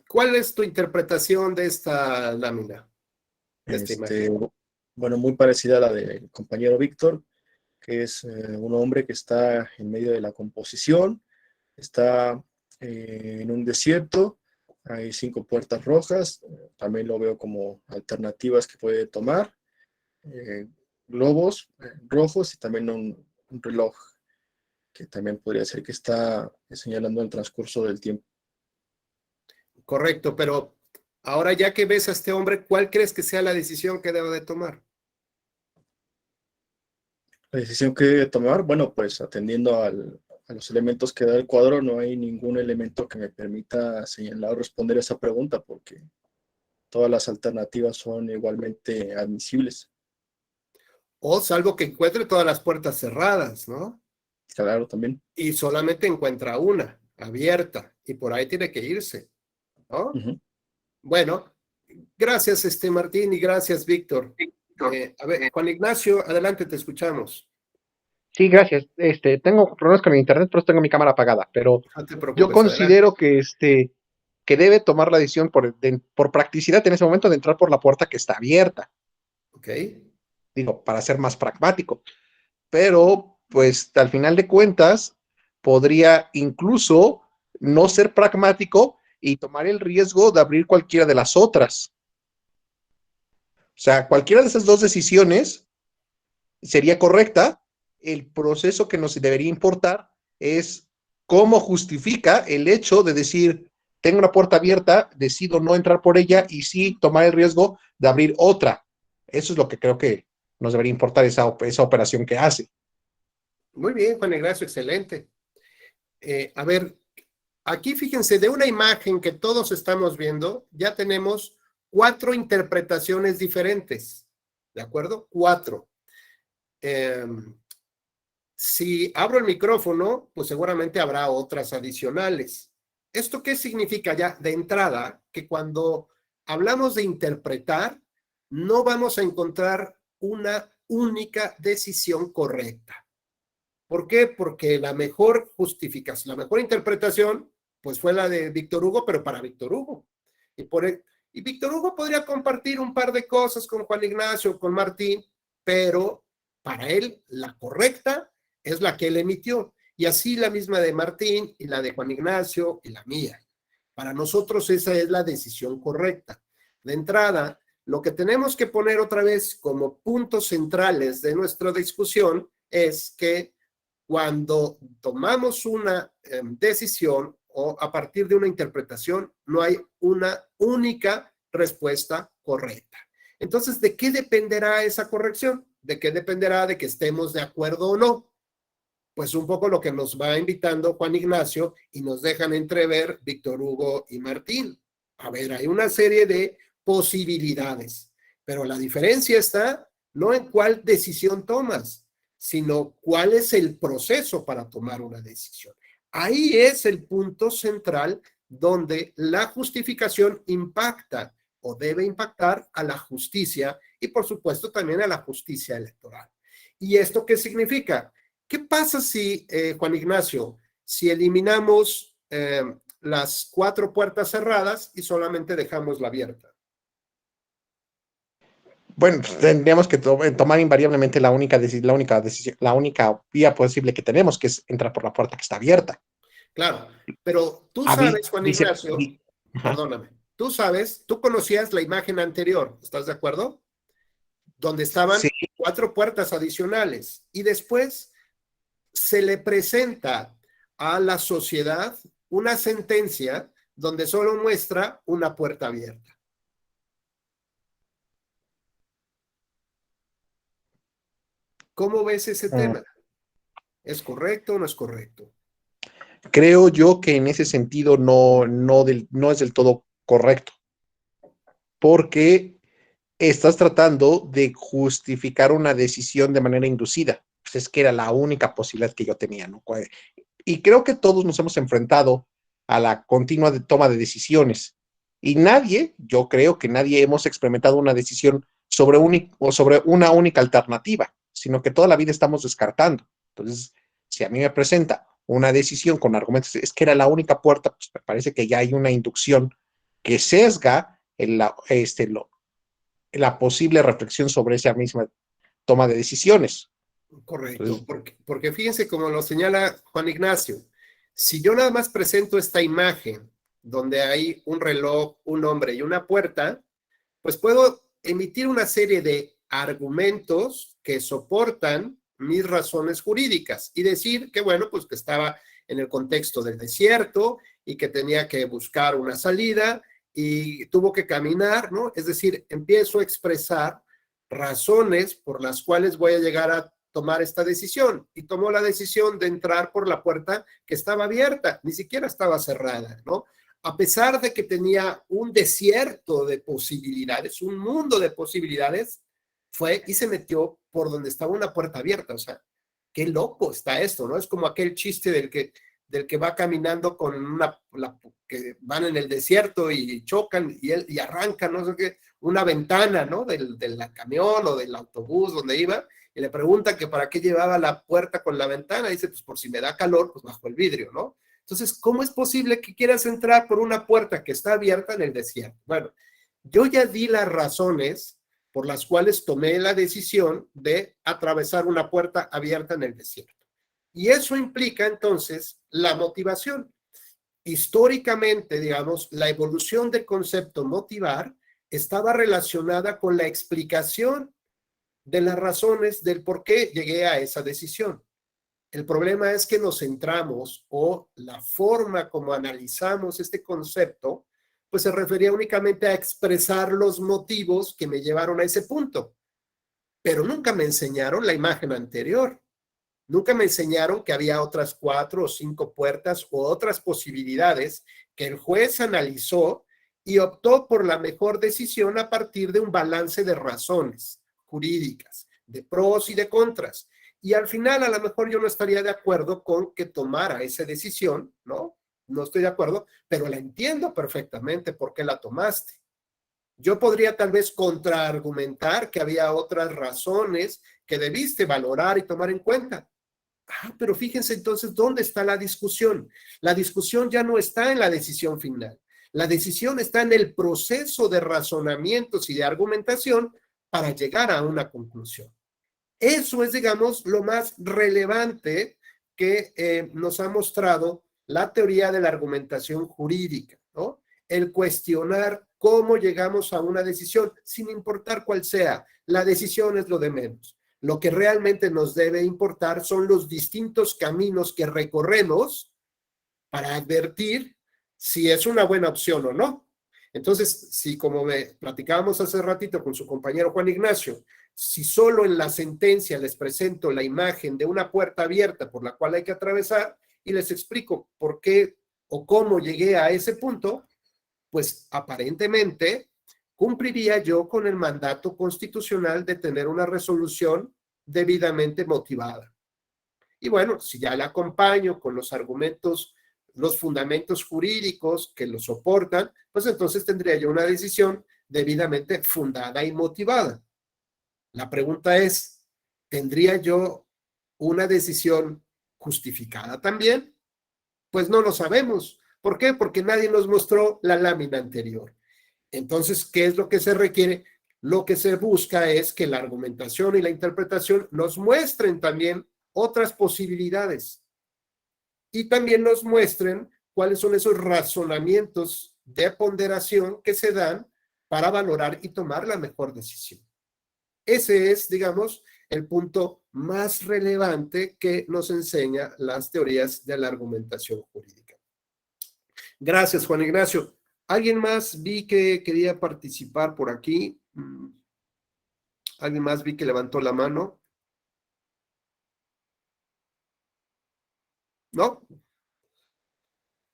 ¿Cuál es tu interpretación de esta lámina? De esta imagen. Bueno, muy parecida a la del compañero Víctor, que es un hombre que está en medio de la composición, está en un desierto, hay 5 puertas rojas, también lo veo como alternativas que puede tomar, globos rojos y también un reloj, que también podría ser que está señalando el transcurso del tiempo. Correcto, pero ahora ya que ves a este hombre, ¿cuál crees que sea la decisión que debe de tomar? La decisión que tomar, bueno, pues atendiendo a los elementos que da el cuadro, no hay ningún elemento que me permita señalar o responder esa pregunta, porque todas las alternativas son igualmente admisibles. O salvo que encuentre todas las puertas cerradas, ¿no? Claro, también. Y solamente encuentra una abierta y por ahí tiene que irse, ¿no? Bueno, gracias, Martín, y gracias, Víctor. A ver, Juan Ignacio, adelante, te escuchamos. Sí, gracias. Tengo problemas con mi internet, pero tengo mi cámara apagada. Pero No te yo preocupes, adelante. considero que que debe tomar la decisión por practicidad en ese momento de entrar por la puerta que está abierta. ¿Ok? Digo, para ser más pragmático. Pero, pues, al final de cuentas, podría incluso no ser pragmático y tomar el riesgo de abrir cualquiera de las otras. O sea, cualquiera de esas dos decisiones sería correcta. El proceso que nos debería importar es cómo justifica el hecho de decir, tengo una puerta abierta, decido no entrar por ella y sí tomar el riesgo de abrir otra. Eso es lo que creo que nos debería importar esa operación que hace. Muy bien, Juan Ignacio, excelente. A ver, aquí fíjense, de una imagen que todos estamos viendo, ya tenemos 4 interpretaciones diferentes, ¿de acuerdo? 4. Si abro el micrófono, pues seguramente habrá otras adicionales. ¿Esto qué significa ya de entrada? Que cuando hablamos de interpretar, no vamos a encontrar una única decisión correcta. ¿Por qué? Porque la mejor justificación, la mejor interpretación, pues fue la de Víctor Hugo, pero para Víctor Hugo. Y Víctor Hugo podría compartir un par de cosas con Juan Ignacio, con Martín, pero para él la correcta es la que él emitió. Y así la misma de Martín y la de Juan Ignacio y la mía. Para nosotros esa es la decisión correcta. De entrada, lo que tenemos que poner otra vez como puntos centrales de nuestra discusión es que cuando tomamos una decisión o a partir de una interpretación, no hay una única respuesta correcta. Entonces, ¿de qué dependerá esa corrección? ¿De qué dependerá de que estemos de acuerdo o no? Pues un poco lo que nos va invitando Juan Ignacio y nos dejan entrever Víctor Hugo y Martín. A ver, hay una serie de posibilidades, pero la diferencia está no en cuál decisión tomas, sino cuál es el proceso para tomar una decisión. Ahí es el punto central donde la justificación impacta o debe impactar a la justicia y por supuesto también a la justicia electoral. ¿Y esto qué significa? ¿Qué pasa si, Juan Ignacio, si eliminamos las 4 puertas cerradas y solamente dejamos la abierta? Bueno, tendríamos que tomar invariablemente la única vía posible que tenemos, que es entrar por la puerta que está abierta. Claro, pero tú sabes, Juan Ignacio, Ajá. perdóname, tú sabes, tú conocías la imagen anterior, ¿estás de acuerdo? Donde estaban Sí. 4 puertas adicionales y después se le presenta a la sociedad una sentencia donde solo muestra una puerta abierta. ¿Cómo ves ese tema? ¿Es correcto o no es correcto? Creo yo que en ese sentido no es del todo correcto, porque estás tratando de justificar una decisión de manera inducida. Pues es que era la única posibilidad que yo tenía, ¿no? Y creo que todos nos hemos enfrentado a la continua toma de decisiones. Y yo creo que nadie hemos experimentado una decisión sobre una única alternativa, sino que toda la vida estamos descartando. Entonces, si a mí me presenta una decisión con argumentos, es que era la única puerta, pues me parece que ya hay una inducción que sesga la posible reflexión sobre esa misma toma de decisiones. Correcto, Entonces, porque fíjense como lo señala Juan Ignacio, si yo nada más presento esta imagen donde hay un reloj, un hombre y una puerta, pues puedo emitir una serie de argumentos que soportan mis razones jurídicas y decir que, bueno, pues que estaba en el contexto del desierto y que tenía que buscar una salida y tuvo que caminar, ¿no? Es decir, empiezo a expresar razones por las cuales voy a llegar a tomar esta decisión y tomó la decisión de entrar por la puerta que estaba abierta, ni siquiera estaba cerrada, ¿no? A pesar de que tenía un desierto de posibilidades, un mundo de posibilidades, fue y se metió por donde estaba una puerta abierta. O sea, qué loco está esto, ¿no? Es como aquel chiste del que va caminando con que van en el desierto y chocan y arrancan, no sé qué, una ventana, ¿no? Del camión o del autobús donde iba y le preguntan que para qué llevaba la puerta con la ventana. Y dice, pues por si me da calor, pues bajo el vidrio, ¿no? Entonces, ¿cómo es posible que quieras entrar por una puerta que está abierta en el desierto? Bueno, yo ya di las razones por las cuales tomé la decisión de atravesar una puerta abierta en el desierto. Y eso implica entonces la motivación. Históricamente, digamos, la evolución del concepto motivar estaba relacionada con la explicación de las razones del por qué llegué a esa decisión. El problema es que nos centramos, o la forma como analizamos este concepto, pues se refería únicamente a expresar los motivos que me llevaron a ese punto. Pero nunca me enseñaron la imagen anterior. Nunca me enseñaron que había otras 4 o 5 puertas o otras posibilidades que el juez analizó y optó por la mejor decisión a partir de un balance de razones jurídicas, de pros y de contras. Y al final, a lo mejor yo no estaría de acuerdo con que tomara esa decisión, ¿no? No estoy de acuerdo, pero la entiendo perfectamente por qué la tomaste. Yo podría tal vez contraargumentar que había otras razones que debiste valorar y tomar en cuenta. Pero fíjense entonces dónde está la discusión. La discusión ya no está en la decisión final. La decisión está en el proceso de razonamientos y de argumentación para llegar a una conclusión. Eso es, digamos, lo más relevante que nos ha mostrado la teoría de la argumentación jurídica, ¿no? El cuestionar cómo llegamos a una decisión, sin importar cuál sea. La decisión es lo de menos. Lo que realmente nos debe importar son los distintos caminos que recorremos para advertir si es una buena opción o no. Entonces, si como platicábamos hace ratito con su compañero Juan Ignacio, si solo en la sentencia les presento la imagen de una puerta abierta por la cual hay que atravesar y les explico por qué o cómo llegué a ese punto, pues aparentemente cumpliría yo con el mandato constitucional de tener una resolución debidamente motivada. Y bueno, si ya la acompaño con los argumentos, los fundamentos jurídicos que lo soportan, pues entonces tendría yo una decisión debidamente fundada y motivada. La pregunta es, ¿tendría yo una decisión justificada también? Pues no lo sabemos. ¿Por qué? Porque nadie nos mostró la lámina anterior. Entonces, ¿qué es lo que se requiere? Lo que se busca es que la argumentación y la interpretación nos muestren también otras posibilidades y también nos muestren cuáles son esos razonamientos de ponderación que se dan para valorar y tomar la mejor decisión. Ese es, digamos, el punto más relevante que nos enseña las teorías de la argumentación jurídica. Gracias, Juan Ignacio. ¿Alguien más vi que quería participar por aquí? ¿Alguien más vi que levantó la mano? ¿No?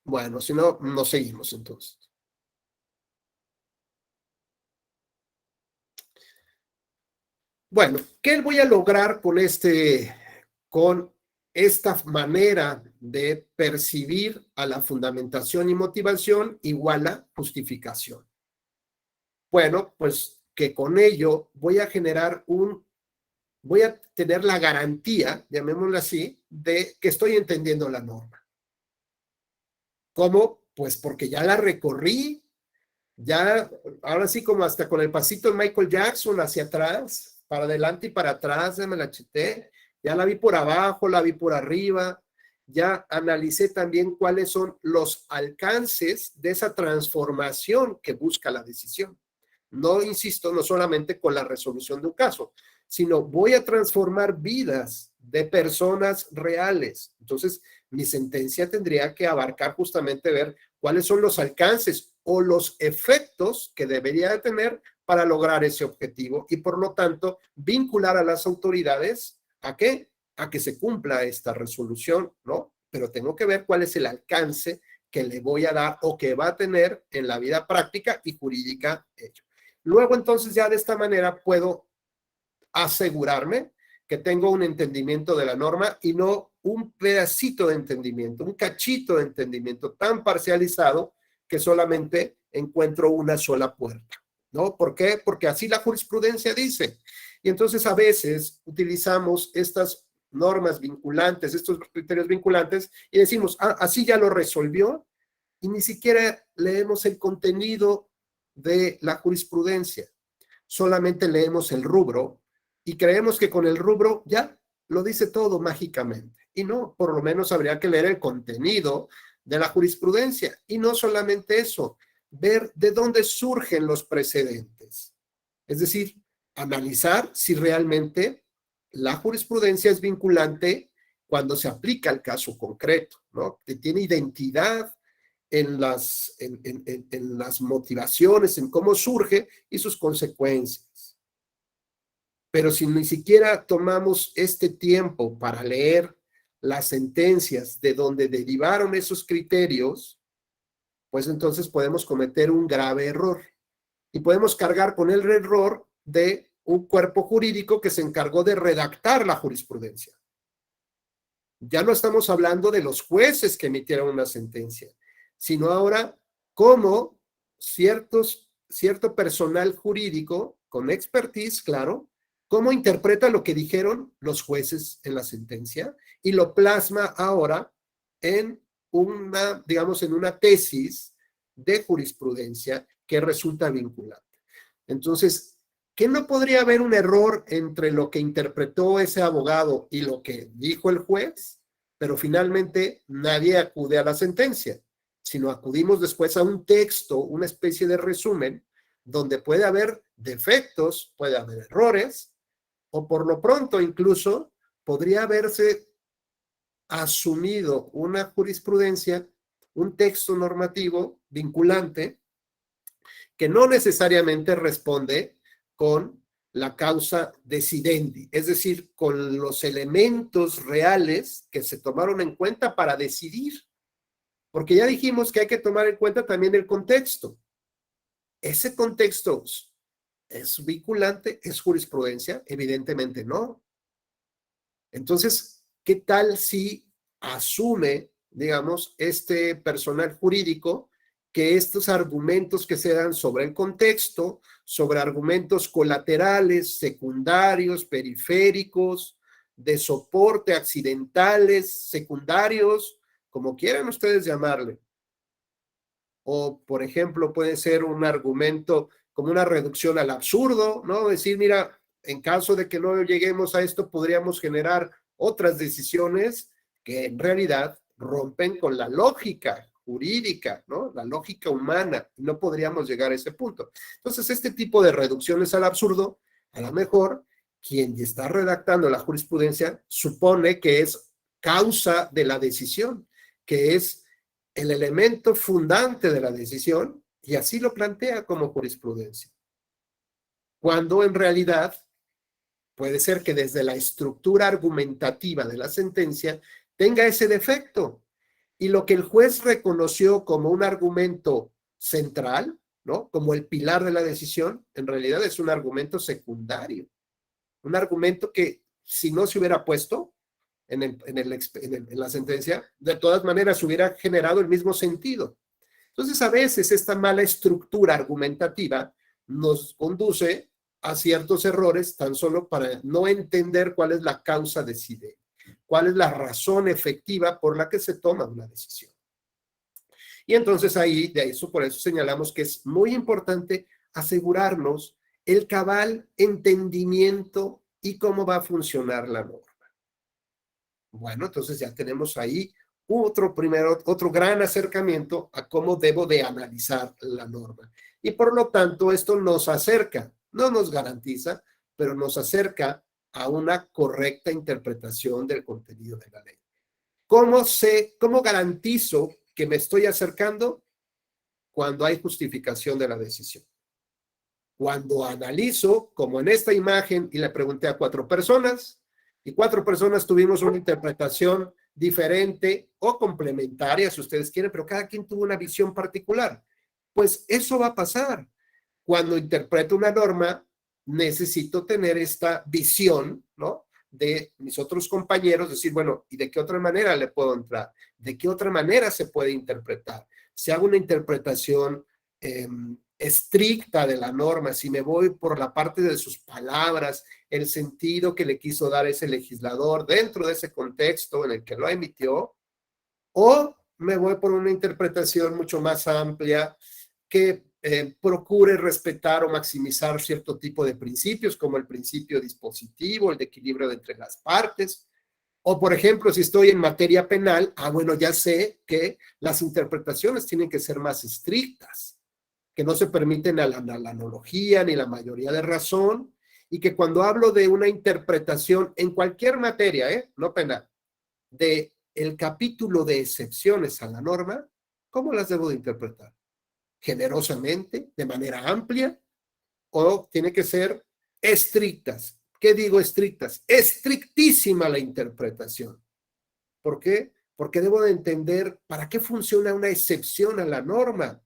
Bueno, si no, nos seguimos entonces. Bueno, ¿qué voy a lograr con esta manera de percibir a la fundamentación y motivación igual a justificación? Bueno, pues que con ello voy a tener la garantía, llamémoslo así, de que estoy entendiendo la norma. ¿Cómo? Pues porque ya la recorrí, ya, ahora sí como hasta con el pasito de Michael Jackson hacia atrás, para adelante y para atrás, ya me la cheté, ya la vi por abajo, la vi por arriba, ya analicé también cuáles son los alcances de esa transformación que busca la decisión. No, insisto, no solamente con la resolución de un caso, sino voy a transformar vidas de personas reales. Entonces, mi sentencia tendría que abarcar justamente ver cuáles son los alcances o los efectos que debería de tener para lograr ese objetivo y por lo tanto vincular a las autoridades ¿a qué? A que se cumpla esta resolución, ¿no? Pero tengo que ver cuál es el alcance que le voy a dar o que va a tener en la vida práctica y jurídica ello. Luego entonces ya de esta manera puedo asegurarme que tengo un entendimiento de la norma y no un pedacito de entendimiento, un cachito de entendimiento tan parcializado que solamente encuentro una sola puerta, ¿no? ¿Por qué? Porque así la jurisprudencia dice. Y entonces a veces utilizamos estas normas vinculantes, estos criterios vinculantes, y decimos, ah, así ya lo resolvió, y ni siquiera leemos el contenido de la jurisprudencia. Solamente leemos el rubro y creemos que con el rubro ya lo dice todo mágicamente. Y no, por lo menos habría que leer el contenido de la jurisprudencia. Y no solamente eso, ver de dónde surgen los precedentes. Es decir, analizar si realmente la jurisprudencia es vinculante cuando se aplica al caso concreto, ¿no? Que tiene identidad en las motivaciones, en cómo surge y sus consecuencias. Pero si ni siquiera tomamos este tiempo para leer las sentencias de donde derivaron esos criterios, pues entonces podemos cometer un grave error. Y podemos cargar con el error de un cuerpo jurídico que se encargó de redactar la jurisprudencia. Ya no estamos hablando de los jueces que emitieron una sentencia, sino ahora cómo cierto personal jurídico, con expertise, claro, cómo interpreta lo que dijeron los jueces en la sentencia y lo plasma ahora en una, digamos, en una tesis de jurisprudencia que resulta vinculante. Entonces, ¿qué no podría haber un error entre lo que interpretó ese abogado y lo que dijo el juez? Pero finalmente nadie acude a la sentencia, sino acudimos después a un texto, una especie de resumen, donde puede haber defectos, puede haber errores, o por lo pronto incluso podría haberse asumido una jurisprudencia, un texto normativo vinculante, que no necesariamente responde con la causa decidendi, es decir, con los elementos reales que se tomaron en cuenta para decidir. Porque ya dijimos que hay que tomar en cuenta también el contexto. ¿Ese contexto es vinculante? ¿Es jurisprudencia? Evidentemente no. Entonces, ¿qué tal si asume, digamos, este personal jurídico que estos argumentos que se dan sobre el contexto, sobre argumentos colaterales, secundarios, periféricos, de soporte, accidentales, secundarios, como quieran ustedes llamarle? O, por ejemplo, puede ser un argumento como una reducción al absurdo, ¿no? Decir, mira, en caso de que no lleguemos a esto, podríamos generar otras decisiones que en realidad rompen con la lógica jurídica, ¿no? La lógica humana. No podríamos llegar a ese punto. Entonces, este tipo de reducciones al absurdo, a lo mejor, quien está redactando la jurisprudencia supone que es causa de la decisión, que es el elemento fundante de la decisión, y así lo plantea como jurisprudencia. Cuando en realidad puede ser que desde la estructura argumentativa de la sentencia tenga ese defecto. Y lo que el juez reconoció como un argumento central, ¿no? Como el pilar de la decisión, en realidad es un argumento secundario. Un argumento que si no se hubiera puesto en la sentencia, de todas maneras hubiera generado el mismo sentido. Entonces, a veces esta mala estructura argumentativa nos conduce a ciertos errores tan solo para no entender cuál es la causa decidente, cuál es la razón efectiva por la que se toma una decisión. Y entonces ahí, de eso, por eso señalamos que es muy importante asegurarnos el cabal entendimiento y cómo va a funcionar la norma. Bueno, entonces ya tenemos ahí otro gran acercamiento a cómo debo de analizar la norma. Y por lo tanto, esto nos acerca, no nos garantiza, pero nos acerca a una correcta interpretación del contenido de la ley. ¿Cómo garantizo que me estoy acercando? Cuando hay justificación de la decisión. Cuando analizo, como en esta imagen, y le pregunté a 4 personas, y 4 personas tuvimos una interpretación diferente o complementaria, si ustedes quieren, pero cada quien tuvo una visión particular. Pues eso va a pasar. Cuando interpreto una norma, necesito tener esta visión, ¿no? De mis otros compañeros, decir, bueno, ¿y de qué otra manera le puedo entrar? ¿De qué otra manera se puede interpretar? Si hago una interpretación estricta de la norma, si me voy por la parte de sus palabras, el sentido que le quiso dar ese legislador dentro de ese contexto en el que lo emitió, o me voy por una interpretación mucho más amplia que procure respetar o maximizar cierto tipo de principios, como el principio dispositivo, el de equilibrio entre las partes. O, por ejemplo, si estoy en materia penal, bueno, ya sé que las interpretaciones tienen que ser más estrictas, que no se permiten la analogía ni la mayoría de razón, y que cuando hablo de una interpretación en cualquier materia, no penal, de el capítulo de excepciones a la norma, ¿cómo las debo de interpretar? ¿Generosamente, de manera amplia, o tiene que ser estrictas? ¿Qué digo estrictas? Estrictísima la interpretación. ¿Por qué? Porque debo de entender para qué funciona una excepción a la norma.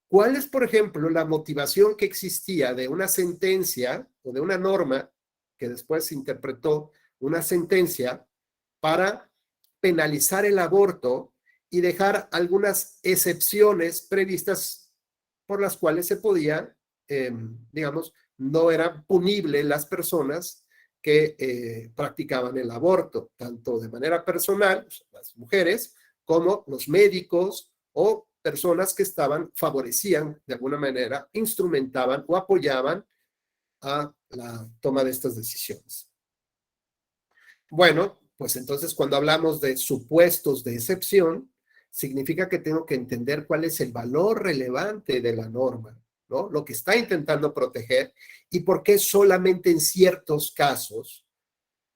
¿Cuál es, por ejemplo, la motivación que existía de una sentencia o de una norma que después se interpretó una sentencia para penalizar el aborto y dejar algunas excepciones previstas por las cuales se podía, digamos, no eran punibles las personas que practicaban el aborto, tanto de manera personal, las mujeres, como los médicos o personas que favorecían de alguna manera, instrumentaban o apoyaban a la toma de estas decisiones. Bueno, pues entonces cuando hablamos de supuestos de excepción, significa que tengo que entender cuál es el valor relevante de la norma, ¿no? Lo que está intentando proteger y por qué solamente en ciertos casos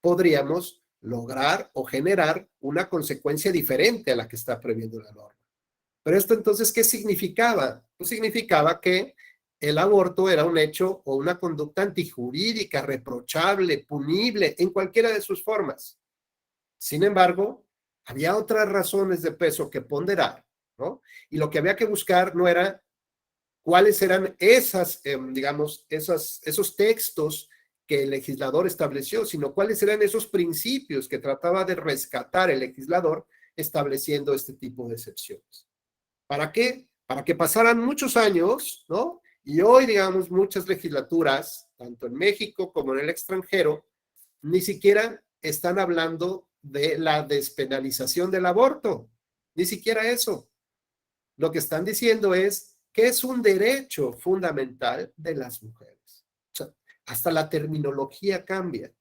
podríamos lograr o generar una consecuencia diferente a la que está previendo la norma. Pero esto entonces, ¿qué significaba? Pues significaba que el aborto era un hecho o una conducta antijurídica, reprochable, punible en cualquiera de sus formas. Sin embargo, había otras razones de peso que ponderar, ¿no? Y lo que había que buscar no era cuáles eran esas, digamos, esos textos que el legislador estableció, sino cuáles eran esos principios que trataba de rescatar el legislador estableciendo este tipo de excepciones. ¿Para qué? Para que pasaran muchos años, ¿no? Y hoy, digamos, muchas legislaturas, tanto en México como en el extranjero, ni siquiera están hablando de la despenalización del aborto, ni siquiera eso. Lo que están diciendo es que es un derecho fundamental de las mujeres. O sea, hasta la terminología cambia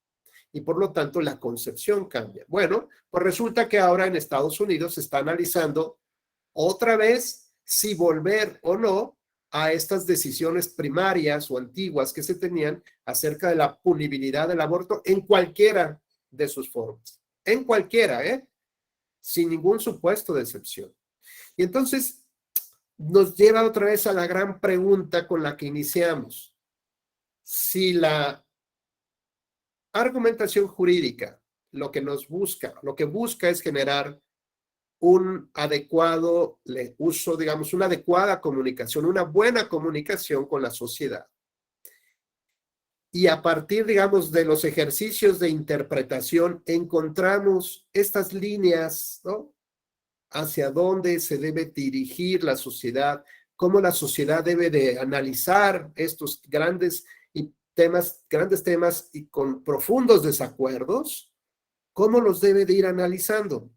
y por lo tanto la concepción cambia. Bueno, pues resulta que ahora en Estados Unidos se está analizando otra vez si volver o no a estas decisiones primarias o antiguas que se tenían acerca de la punibilidad del aborto en cualquiera de sus formas. En cualquiera, sin ningún supuesto de excepción. Y entonces nos lleva otra vez a la gran pregunta con la que iniciamos. Si la argumentación jurídica lo que busca es generar un adecuado uso, digamos, una adecuada comunicación, una buena comunicación con la sociedad. Y a partir, digamos, de los ejercicios de interpretación, encontramos estas líneas, ¿no? Hacia dónde se debe dirigir la sociedad, cómo la sociedad debe de analizar estos grandes temas y con profundos desacuerdos, cómo los debe de ir analizando,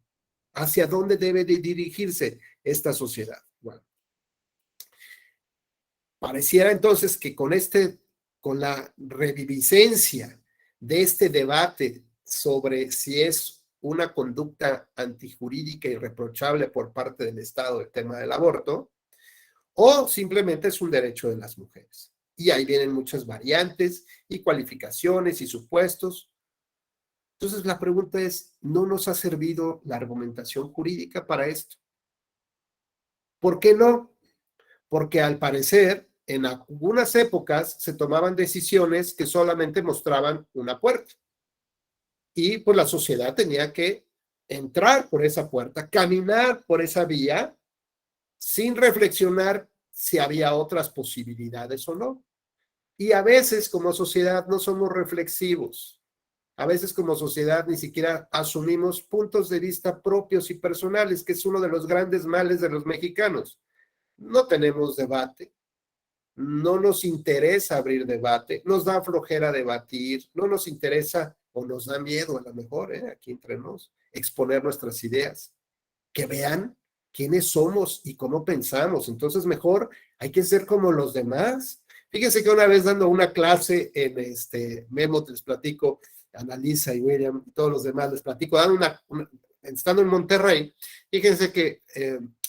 hacia dónde debe de dirigirse esta sociedad. Bueno, pareciera entonces que con la reviviscencia de este debate sobre si es una conducta antijurídica irreprochable por parte del Estado el tema del aborto, o simplemente es un derecho de las mujeres. Y ahí vienen muchas variantes y cualificaciones y supuestos. Entonces la pregunta es, ¿no nos ha servido la argumentación jurídica para esto? ¿Por qué no? Porque al parecer, en algunas épocas se tomaban decisiones que solamente mostraban una puerta. Y pues la sociedad tenía que entrar por esa puerta, caminar por esa vía, sin reflexionar si había otras posibilidades o no. Y a veces como sociedad no somos reflexivos. A veces como sociedad ni siquiera asumimos puntos de vista propios y personales, que es uno de los grandes males de los mexicanos. no tenemos debate, no nos interesa abrir debate, nos da flojera debatir, no nos interesa o nos da miedo a lo mejor, aquí entre nos, exponer nuestras ideas, que vean quiénes somos y cómo pensamos. Entonces mejor hay que ser como los demás. Fíjense que una vez dando una clase en Memo, les platico, Annalisa y William y todos los demás, les platico, estando en Monterrey, fíjense que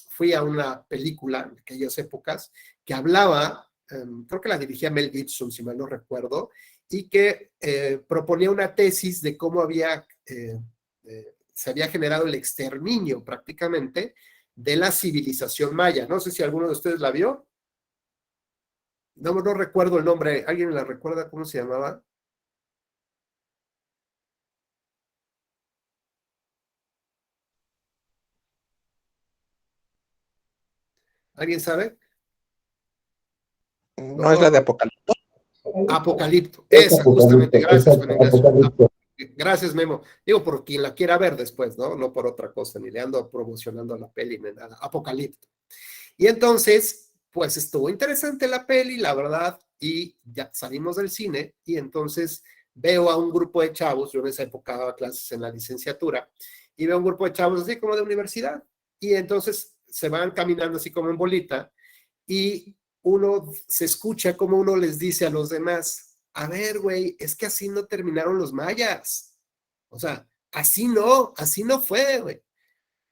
fui a una película en aquellas épocas que hablaba, creo que la dirigía Mel Gibson, si mal no recuerdo, y que proponía una tesis de cómo se había generado el exterminio prácticamente de la civilización maya. No sé si alguno de ustedes la vio. No recuerdo el nombre. ¿Alguien la recuerda cómo se llamaba? ¿Alguien sabe? ¿No es la de Apocalipto? Apocalipto. Es Esa, justamente. Apocalipto, Gracias, Juan exacto, Ignacio. Apocalipto. Gracias, Memo. Digo, por quien la quiera ver después, ¿no? No por otra cosa, ni le ando promocionando la peli ni nada. Apocalipto. Y entonces, pues estuvo interesante la peli, la verdad, y ya salimos del cine y entonces veo a un grupo de chavos, yo en esa época daba clases en la licenciatura, y veo un grupo de chavos así como de universidad, y entonces se van caminando así como en bolita, y uno se escucha como uno les dice a los demás, a ver, güey, es que así no terminaron los mayas. O sea, así no fue, güey.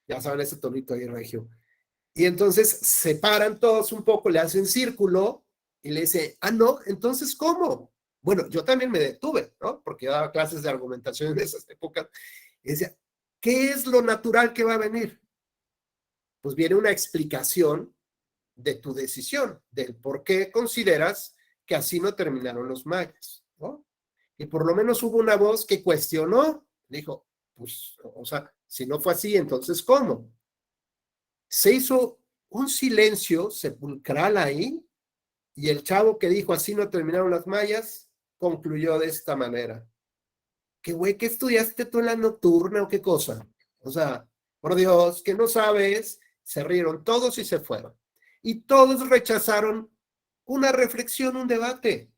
Ya saben ese tonito ahí, regio. Y entonces se paran todos un poco, le hacen círculo y le dicen, no, entonces, ¿cómo? Bueno, yo también me detuve, ¿no? Porque yo daba clases de argumentación en esas épocas. Y decía, ¿qué es lo natural que va a venir? Pues viene una explicación de tu decisión, del por qué consideras que así no terminaron los mayas, ¿no? Y por lo menos hubo una voz que cuestionó, dijo, pues, o sea, si no fue así, entonces, ¿cómo? Se hizo un silencio sepulcral ahí y el chavo que dijo así no terminaron las mayas concluyó de esta manera. ¿Qué güey, qué estudiaste tú en la nocturna o qué cosa? O sea, por Dios, que no sabes, se rieron todos y se fueron. Y todos rechazaron una reflexión, un debate.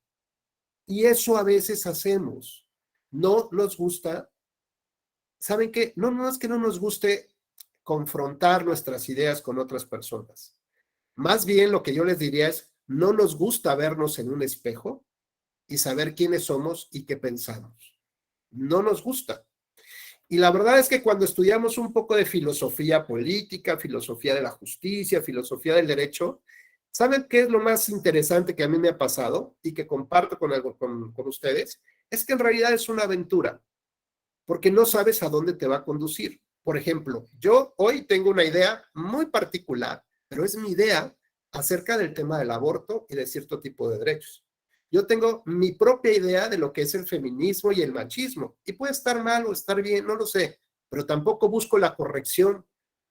Y eso a veces hacemos. No nos gusta. ¿Saben qué? No es que no nos guste confrontar nuestras ideas con otras personas. Más bien lo que yo les diría es, no nos gusta vernos en un espejo y saber quiénes somos y qué pensamos. No nos gusta. Y la verdad es que cuando estudiamos un poco de filosofía política, filosofía de la justicia, filosofía del derecho, ¿saben qué es lo más interesante que a mí me ha pasado y que comparto con ustedes? Es que en realidad es una aventura, porque no sabes a dónde te va a conducir. Por ejemplo, yo hoy tengo una idea muy particular, pero es mi idea acerca del tema del aborto y de cierto tipo de derechos. Yo tengo mi propia idea de lo que es el feminismo y el machismo, y puede estar mal o estar bien, no lo sé, pero tampoco busco la corrección.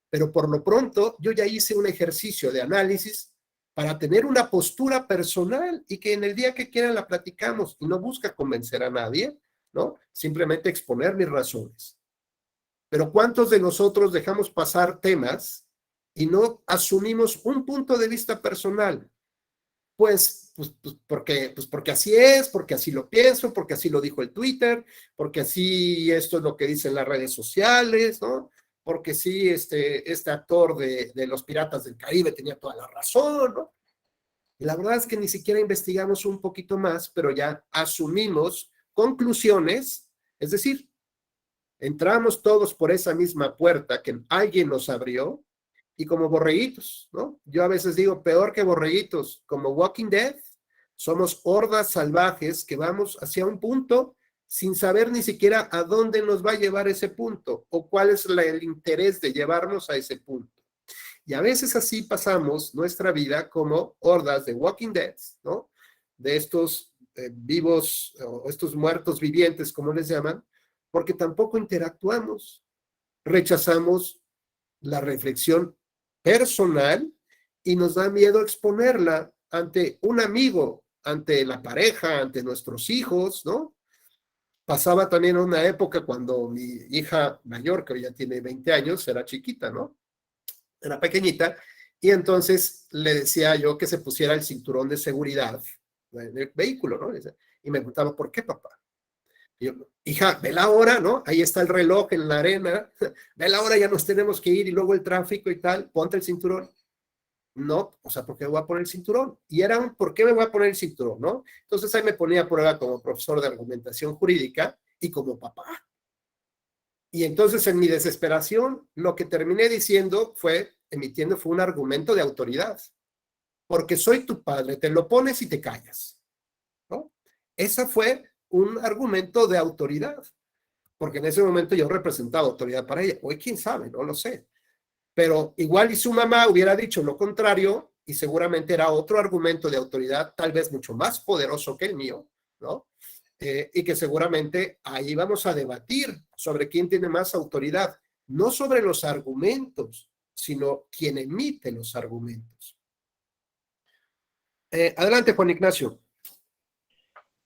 Pero por lo pronto, yo ya hice un ejercicio de análisis para tener una postura personal y que en el día que quieran la platicamos y no busca convencer a nadie, ¿no? Simplemente exponer mis razones. Pero ¿cuántos de nosotros dejamos pasar temas y no asumimos un punto de vista personal? Pues porque así es, porque así lo pienso, porque así lo dijo el Twitter, porque así esto es lo que dicen las redes sociales, ¿no? Porque sí, este actor de Los Piratas del Caribe tenía toda la razón, ¿no? Y la verdad es que ni siquiera investigamos un poquito más, pero ya asumimos conclusiones, es decir, entramos todos por esa misma puerta que alguien nos abrió y como borreguitos, ¿no? Yo a veces digo, peor que borreguitos, como Walking Dead, somos hordas salvajes que vamos hacia un punto sin saber ni siquiera a dónde nos va a llevar ese punto o cuál es el interés de llevarnos a ese punto. Y a veces así pasamos nuestra vida como hordas de Walking Dead, ¿no? De estos vivos o estos muertos vivientes, como les llaman, porque tampoco interactuamos, rechazamos la reflexión personal y nos da miedo exponerla ante un amigo, ante la pareja, ante nuestros hijos, ¿no? Pasaba también una época cuando mi hija mayor, que hoy ya tiene 20 años, era chiquita, ¿no? Era pequeñita, Y entonces le decía yo que se pusiera el cinturón de seguridad en el vehículo, ¿no? Y me preguntaba, ¿por qué, papá? Y yo, hija, ve la hora, ¿no? Ahí está el reloj en la arena, ve la hora, ya nos tenemos que ir y luego el tráfico y tal, ponte el cinturón. No, o sea, ¿por qué me voy a poner el cinturón? Y era un, ¿por qué me voy a poner el cinturón, no? Entonces ahí me ponía a prueba como profesor de argumentación jurídica y como papá. Y entonces en mi desesperación, lo que terminé diciendo emitiendo fue un argumento de autoridad. Porque soy tu padre, te lo pones y te callas, ¿no? Ese fue un argumento de autoridad, porque en ese momento yo representaba autoridad para ella. Hoy quién sabe, no lo sé. Pero igual y su mamá hubiera dicho lo contrario y seguramente era otro argumento de autoridad, tal vez mucho más poderoso que el mío, ¿no? Y que seguramente ahí vamos a debatir sobre quién tiene más autoridad, no sobre los argumentos, sino quién emite los argumentos. Adelante, Juan Ignacio.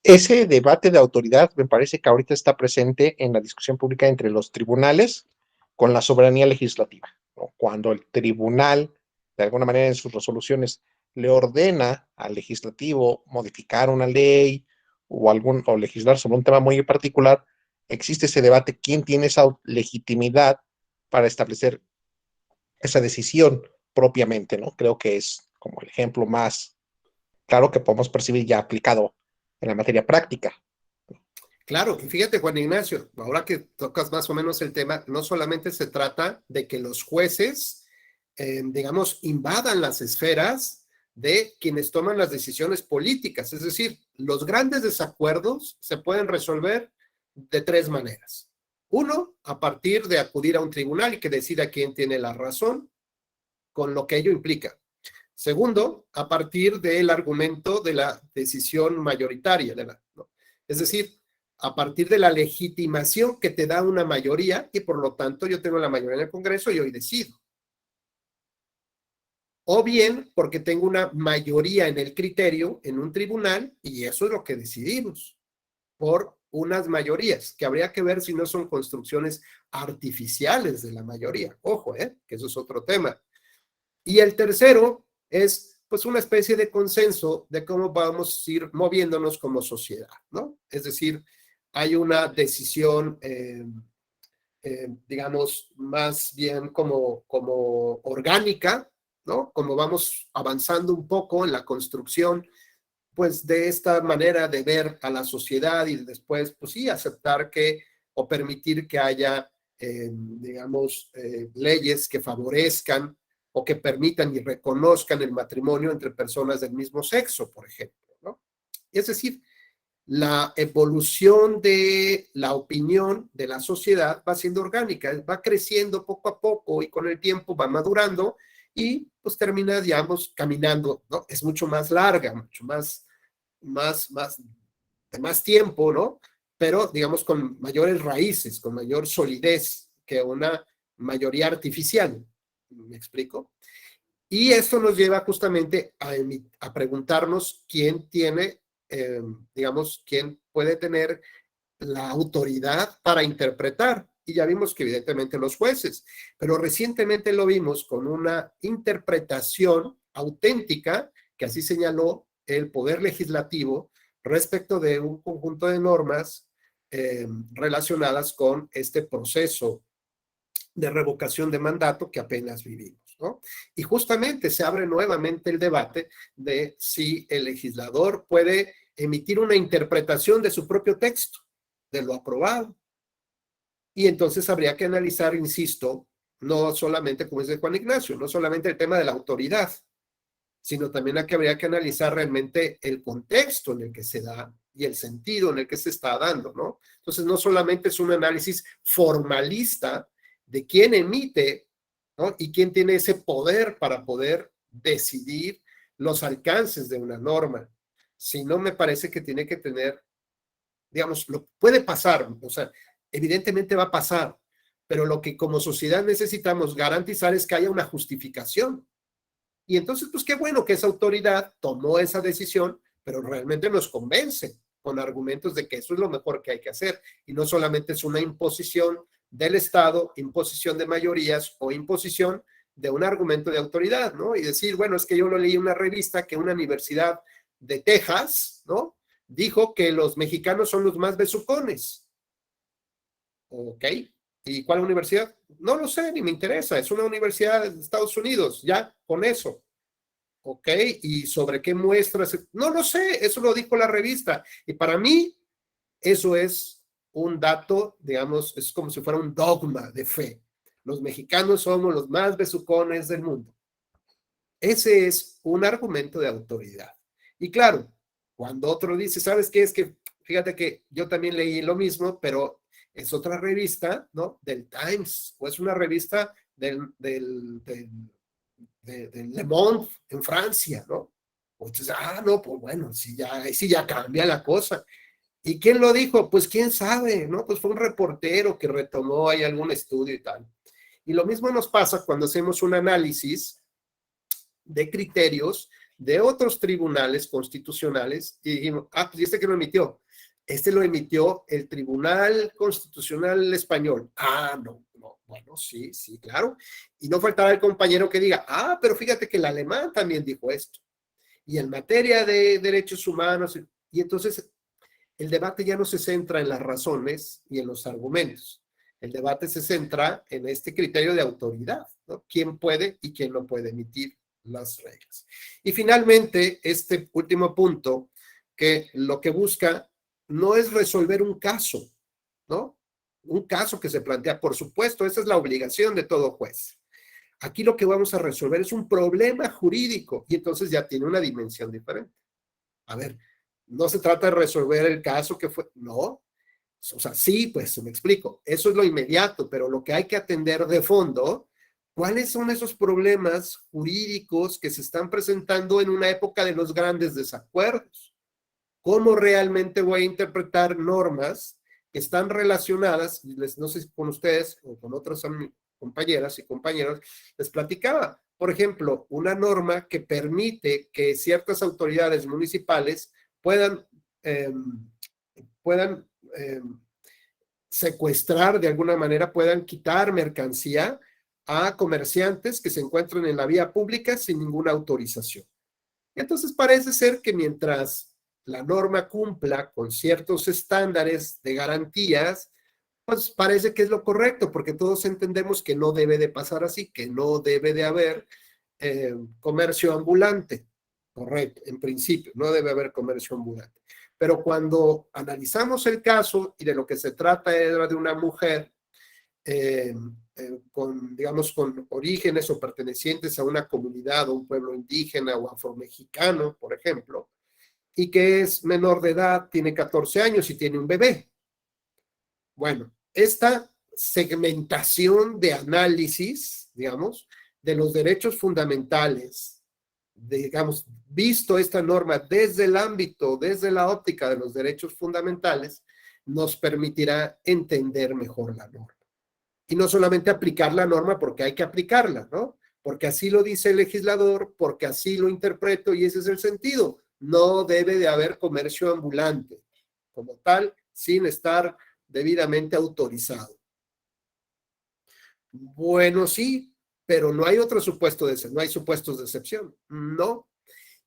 Ese debate de autoridad me parece que ahorita está presente en la discusión pública entre los tribunales con la soberanía legislativa, ¿no? Cuando el tribunal, de alguna manera en sus resoluciones, le ordena al legislativo modificar una ley o legislar sobre un tema muy particular, existe ese debate, ¿quién tiene esa legitimidad para establecer esa decisión propiamente, ¿no? Creo que es como el ejemplo más claro que podemos percibir ya aplicado en la materia práctica. Claro, y fíjate, Juan Ignacio, ahora que tocas más o menos el tema, no solamente se trata de que los jueces, digamos, invadan las esferas de quienes toman las decisiones políticas, es decir, los grandes desacuerdos se pueden resolver de tres maneras. Uno, a partir de acudir a un tribunal y que decida quién tiene la razón, con lo que ello implica. Segundo, a partir del argumento de la decisión mayoritaria, ¿no? Es decir, a partir de la legitimación que te da una mayoría y por lo tanto yo tengo la mayoría en el Congreso y hoy decido. O bien porque tengo una mayoría en el criterio en un tribunal y eso es lo que decidimos por unas mayorías, que habría que ver si no son construcciones artificiales de la mayoría. Ojo, que eso es otro tema. Y el tercero es pues una especie de consenso de cómo vamos a ir moviéndonos como sociedad, ¿no? Es decir, hay una decisión, digamos, más bien como orgánica, ¿no? Como vamos avanzando un poco en la construcción, pues de esta manera de ver a la sociedad y después, pues sí, aceptar que o permitir que haya, digamos, leyes que favorezcan o que permitan y reconozcan el matrimonio entre personas del mismo sexo, por ejemplo, ¿no? Es decir, la evolución de la opinión de la sociedad va siendo orgánica, va creciendo poco a poco y con el tiempo va madurando y pues termina, digamos, caminando, ¿no? Es mucho más larga, mucho más de más tiempo, ¿no? Pero, digamos, con mayores raíces, con mayor solidez que una mayoría artificial. ¿Me explico? Y esto nos lleva justamente a preguntarnos quién tiene, digamos, quién puede tener la autoridad para interpretar. Y ya vimos que evidentemente los jueces, pero recientemente lo vimos con una interpretación auténtica que así señaló el Poder Legislativo respecto de un conjunto de normas relacionadas con este proceso de revocación de mandato que apenas vivimos, ¿no? Y justamente se abre nuevamente el debate de si el legislador puede emitir una interpretación de su propio texto, de lo aprobado. Y entonces habría que analizar, insisto, no solamente, como dice Juan Ignacio, no solamente el tema de la autoridad, sino también habría que analizar realmente el contexto en el que se da y el sentido en el que se está dando, ¿no? Entonces, no solamente es un análisis formalista de quién emite, ¿no? Y quién tiene ese poder para poder decidir los alcances de una norma, sino me parece que tiene que tener, digamos, lo puede pasar, o sea, evidentemente va a pasar, pero lo que como sociedad necesitamos garantizar es que haya una justificación. Y entonces, pues qué bueno que esa autoridad tomó esa decisión, pero realmente nos convence con argumentos de que eso es lo mejor que hay que hacer y no solamente es una imposición del Estado, imposición de mayorías o imposición de un argumento de autoridad, ¿no? Y decir, bueno, es que yo lo leí en una revista que una universidad de Texas, ¿no? Dijo que los mexicanos son los más besucones. Ok. ¿Y cuál universidad? No lo sé, ni me interesa. Es una universidad de Estados Unidos, ya, con eso. Ok. ¿Y sobre qué muestras? No lo sé, eso lo dijo la revista. Y para mí, eso es un dato, digamos, es como si fuera un dogma de fe. Los mexicanos somos los más besucones del mundo. Ese es un argumento de autoridad. Y claro, cuando otro dice, ¿sabes qué? Es que, fíjate que yo también leí lo mismo, pero es otra revista, ¿no? Del Times, o es una revista del Le Monde en Francia, ¿no? Entonces, no, pues bueno, sí ya cambia la cosa. ¿Y quién lo dijo? Pues quién sabe, ¿no? Pues fue un reportero que retomó ahí algún estudio y tal. Y lo mismo nos pasa cuando hacemos un análisis de criterios de otros tribunales constitucionales y dijimos, pues este que lo emitió. Este lo emitió el Tribunal Constitucional Español. No, bueno, sí, claro. Y no faltará el compañero que diga, pero fíjate que el alemán también dijo esto. Y en materia de derechos humanos, y entonces el debate ya no se centra en las razones y en los argumentos. El debate se centra en este criterio de autoridad, ¿no? ¿Quién puede y quién no puede emitir las reglas? Y finalmente, este último punto, que lo que busca no es resolver un caso, ¿no? Un caso que se plantea, por supuesto, esa es la obligación de todo juez. Aquí lo que vamos a resolver es un problema jurídico y entonces ya tiene una dimensión diferente. A ver, no se trata de resolver el caso que fue, no, o sea, sí, pues me explico, eso es lo inmediato, pero lo que hay que atender de fondo, ¿cuáles son esos problemas jurídicos que se están presentando en una época de los grandes desacuerdos? ¿Cómo realmente voy a interpretar normas que están relacionadas? No sé si con ustedes o con otras compañeras y compañeros les platicaba, por ejemplo, una norma que permite que ciertas autoridades municipales puedan secuestrar de alguna manera, puedan quitar mercancía a comerciantes que se encuentran en la vía pública sin ninguna autorización. Entonces parece ser que mientras la norma cumpla con ciertos estándares de garantías, pues parece que es lo correcto, porque todos entendemos que no debe de pasar así, que no debe de haber comercio ambulante. Correcto, en principio, no debe haber comercio ambulante. Pero cuando analizamos el caso y de lo que se trata era de una mujer digamos, con orígenes o pertenecientes a una comunidad o un pueblo indígena o afromexicano, por ejemplo, y que es menor de edad, tiene 14 años y tiene un bebé. Bueno, esta segmentación de análisis, digamos, de los derechos fundamentales, digamos, visto esta norma desde el ámbito, desde la óptica de los derechos fundamentales, nos permitirá entender mejor la norma. Y no solamente aplicar la norma porque hay que aplicarla, ¿no? Porque así lo dice el legislador, porque así lo interpreto y ese es el sentido. No debe de haber comercio ambulante como tal, sin estar debidamente autorizado. Bueno, sí, pero no hay otro supuesto de excepción, no hay supuestos de excepción, no.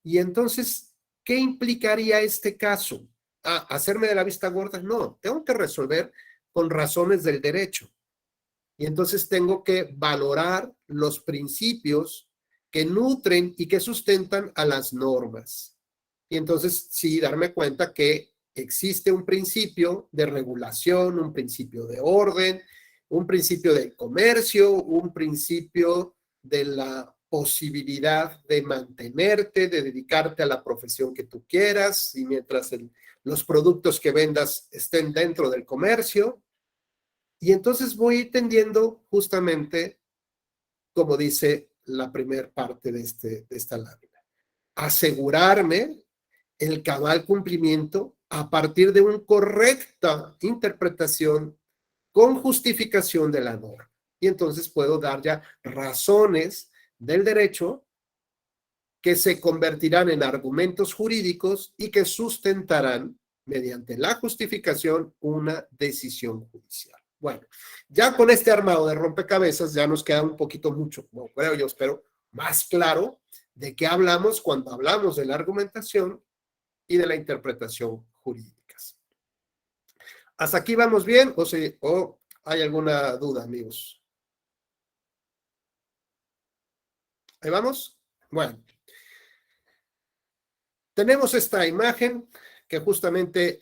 Y entonces, ¿qué implicaría este caso? ¿Hacerme de la vista gorda? No, tengo que resolver con razones del derecho. Y entonces tengo que valorar los principios que nutren y que sustentan a las normas. Y entonces sí darme cuenta que existe un principio de regulación, un principio de orden, un principio del comercio, un principio de la posibilidad de mantenerte, de dedicarte a la profesión que tú quieras, y mientras los productos que vendas estén dentro del comercio. Y entonces voy entendiendo justamente, como dice la primera parte de esta lámina, asegurarme el cabal cumplimiento a partir de una correcta interpretación con justificación de la norma. Y entonces puedo dar ya razones del derecho que se convertirán en argumentos jurídicos y que sustentarán mediante la justificación una decisión judicial. Bueno, ya con este armado de rompecabezas ya nos queda un poquito mucho, bueno, creo yo, espero, más claro de qué hablamos cuando hablamos de la argumentación y de la interpretación jurídicas. ¿Hasta aquí vamos bien o hay alguna duda, amigos? ¿Ahí vamos? Bueno. Tenemos esta imagen que justamente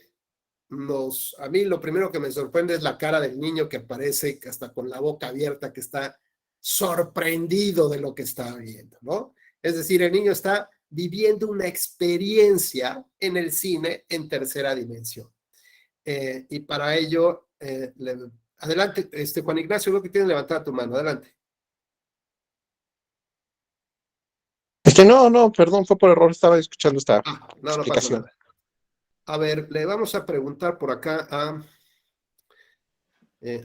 a mí lo primero que me sorprende es la cara del niño que aparece hasta con la boca abierta, que está sorprendido de lo que está viendo, ¿no? Es decir, el niño está viviendo una experiencia en el cine en tercera dimensión. Y para ello, adelante, Juan Ignacio, creo que tienes levantada tu mano, adelante. No, perdón, fue por error, estaba escuchando esta No pasa explicación. nada. A ver, le vamos a preguntar por acá a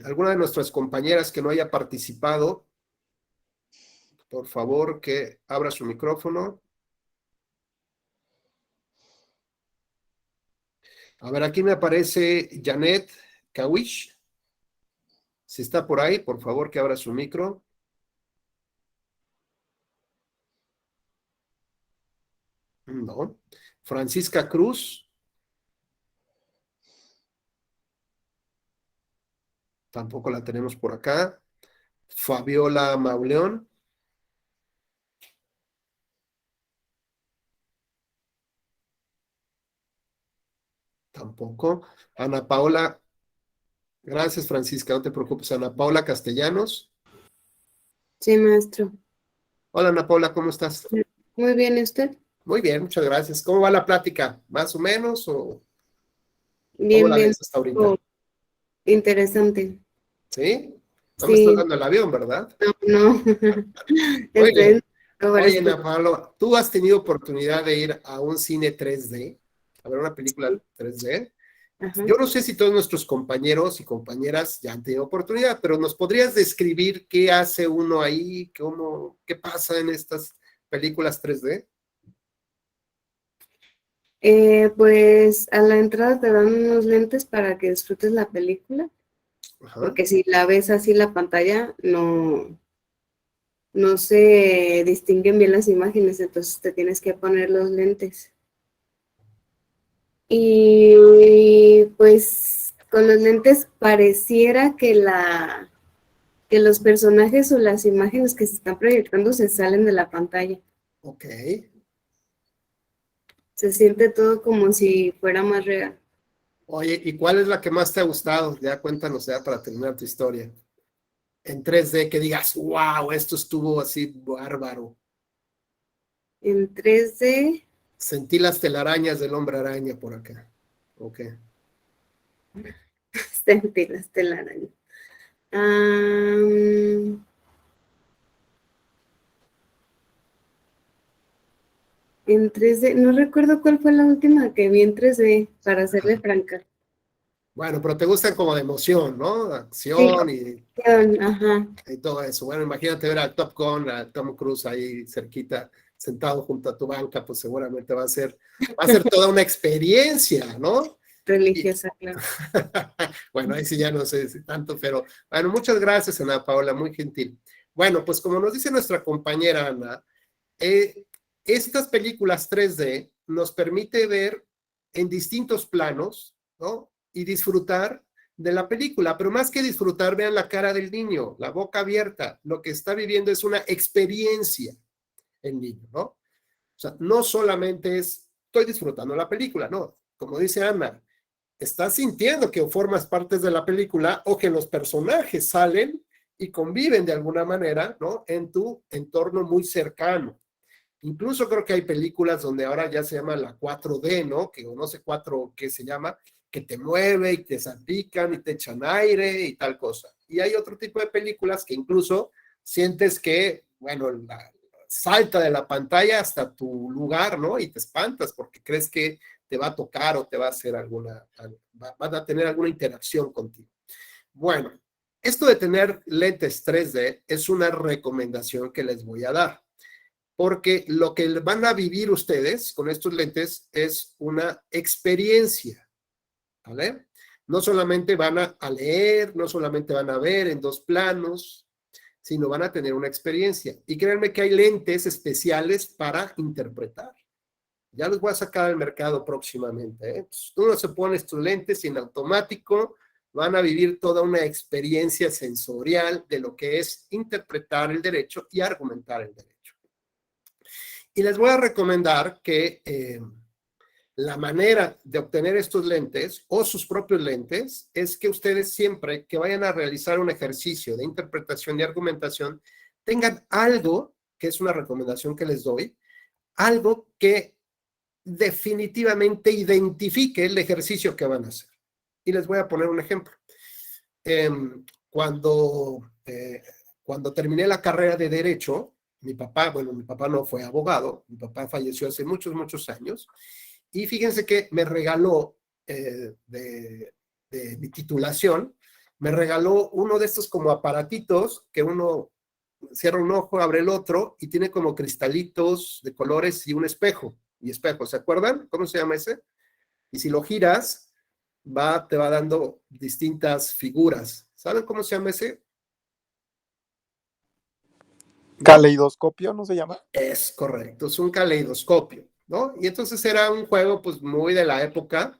alguna de nuestras compañeras que no haya participado, por favor, que abra su micrófono. A ver, aquí me aparece Janet Kawish. Si está por ahí, por favor, que abra su micro. No. Francisca Cruz. Tampoco la tenemos por acá. Fabiola Mauleón. Tampoco. Ana Paola. Gracias, Francisca, no te preocupes. Ana Paola Castellanos. Sí, maestro. Hola, Ana Paola, ¿cómo estás? Muy bien, ¿y usted? Muy bien, muchas gracias. ¿Cómo va la plática? ¿Más o menos? ¿O cómo Bien, la bien. ves hasta ahorita? Oh, interesante. ¿Sí? No me Sí, estás dando el avión, ¿verdad? no. Muy bien. Ahora Oye, sí. Ana Paola, ¿tú has tenido oportunidad de ir a un cine 3D? A ver una película 3D. Ajá. Yo no sé si todos nuestros compañeros y compañeras ya han tenido oportunidad, pero ¿nos podrías describir qué hace uno ahí? ¿Qué pasa en estas películas 3D? Pues a la entrada te dan unos lentes para que disfrutes la película, Ajá. porque si la ves así la pantalla, no se distinguen bien las imágenes, entonces te tienes que poner los lentes. Y pues con los lentes pareciera que los personajes o las imágenes que se están proyectando se salen de la pantalla. Ok. Se siente todo como si fuera más real. Oye, ¿y cuál es la que más te ha gustado? Ya cuéntanos ya para terminar tu historia. En 3D, que digas, wow, esto estuvo así bárbaro. En 3D, Sentí las telarañas del hombre araña por acá. Ok. sentí las telarañas. En 3D, no recuerdo cuál fue la última que vi en 3D, para serle franca. Bueno, pero te gustan como de emoción, ¿no? Sí, Acción y ajá. todo eso. Bueno, imagínate ver al Top Gun, a Tom Cruise ahí cerquita, sentado junto a tu banca, pues seguramente va a ser toda una experiencia, ¿no? Religiosa, claro. Bueno, ahí sí ya no sé si tanto, pero bueno, muchas gracias, Ana Paola, muy gentil. Bueno, pues como nos dice nuestra compañera Ana, estas películas 3D nos permite ver en distintos planos, ¿no? Y disfrutar de la película, pero más que disfrutar, vean la cara del niño, la boca abierta, lo que está viviendo es una experiencia el niño, ¿no? O sea, no solamente estoy disfrutando la película, no, como dice Ana, estás sintiendo que formas parte de la película o que los personajes salen y conviven de alguna manera, ¿no? En tu entorno muy cercano. Incluso creo que hay películas donde ahora ya se llama la 4D, ¿no? Que no sé 4, ¿qué se llama? Que te mueve y te salpican y te echan aire y tal cosa. Y hay otro tipo de películas que incluso sientes que, bueno, salta de la pantalla hasta tu lugar, ¿no? Y te espantas porque crees que te va a tocar o te va a hacer van a tener alguna interacción contigo. Bueno, esto de tener lentes 3D es una recomendación que les voy a dar, porque lo que van a vivir ustedes con estos lentes es una experiencia, ¿vale? No solamente van a leer, no solamente van a ver en 2 planos, sino van a tener una experiencia. Y créanme que hay lentes especiales para interpretar. Ya los voy a sacar al mercado próximamente, ¿eh? Entonces, uno se pone estos lentes y en automático van a vivir toda una experiencia sensorial de lo que es interpretar el derecho y argumentar el derecho. Y les voy a recomendar que la manera de obtener estos lentes o sus propios lentes es que ustedes siempre que vayan a realizar un ejercicio de interpretación y argumentación tengan algo, que es una recomendación que les doy, algo que definitivamente identifique el ejercicio que van a hacer. Y les voy a poner un ejemplo. Cuando terminé la carrera de Derecho, mi papá no fue abogado, mi papá falleció hace muchos, muchos años, y fíjense que me regaló, de mi titulación, me regaló uno de estos como aparatitos que uno cierra un ojo, abre el otro, y tiene como cristalitos de colores y un espejo. Y espejo, ¿se acuerdan? ¿Cómo se llama ese? Y si lo giras, te va dando distintas figuras. ¿Saben cómo se llama ese? ¿Caleidoscopio no se llama? Es correcto, es un caleidoscopio, ¿no? Y entonces era un juego pues muy de la época,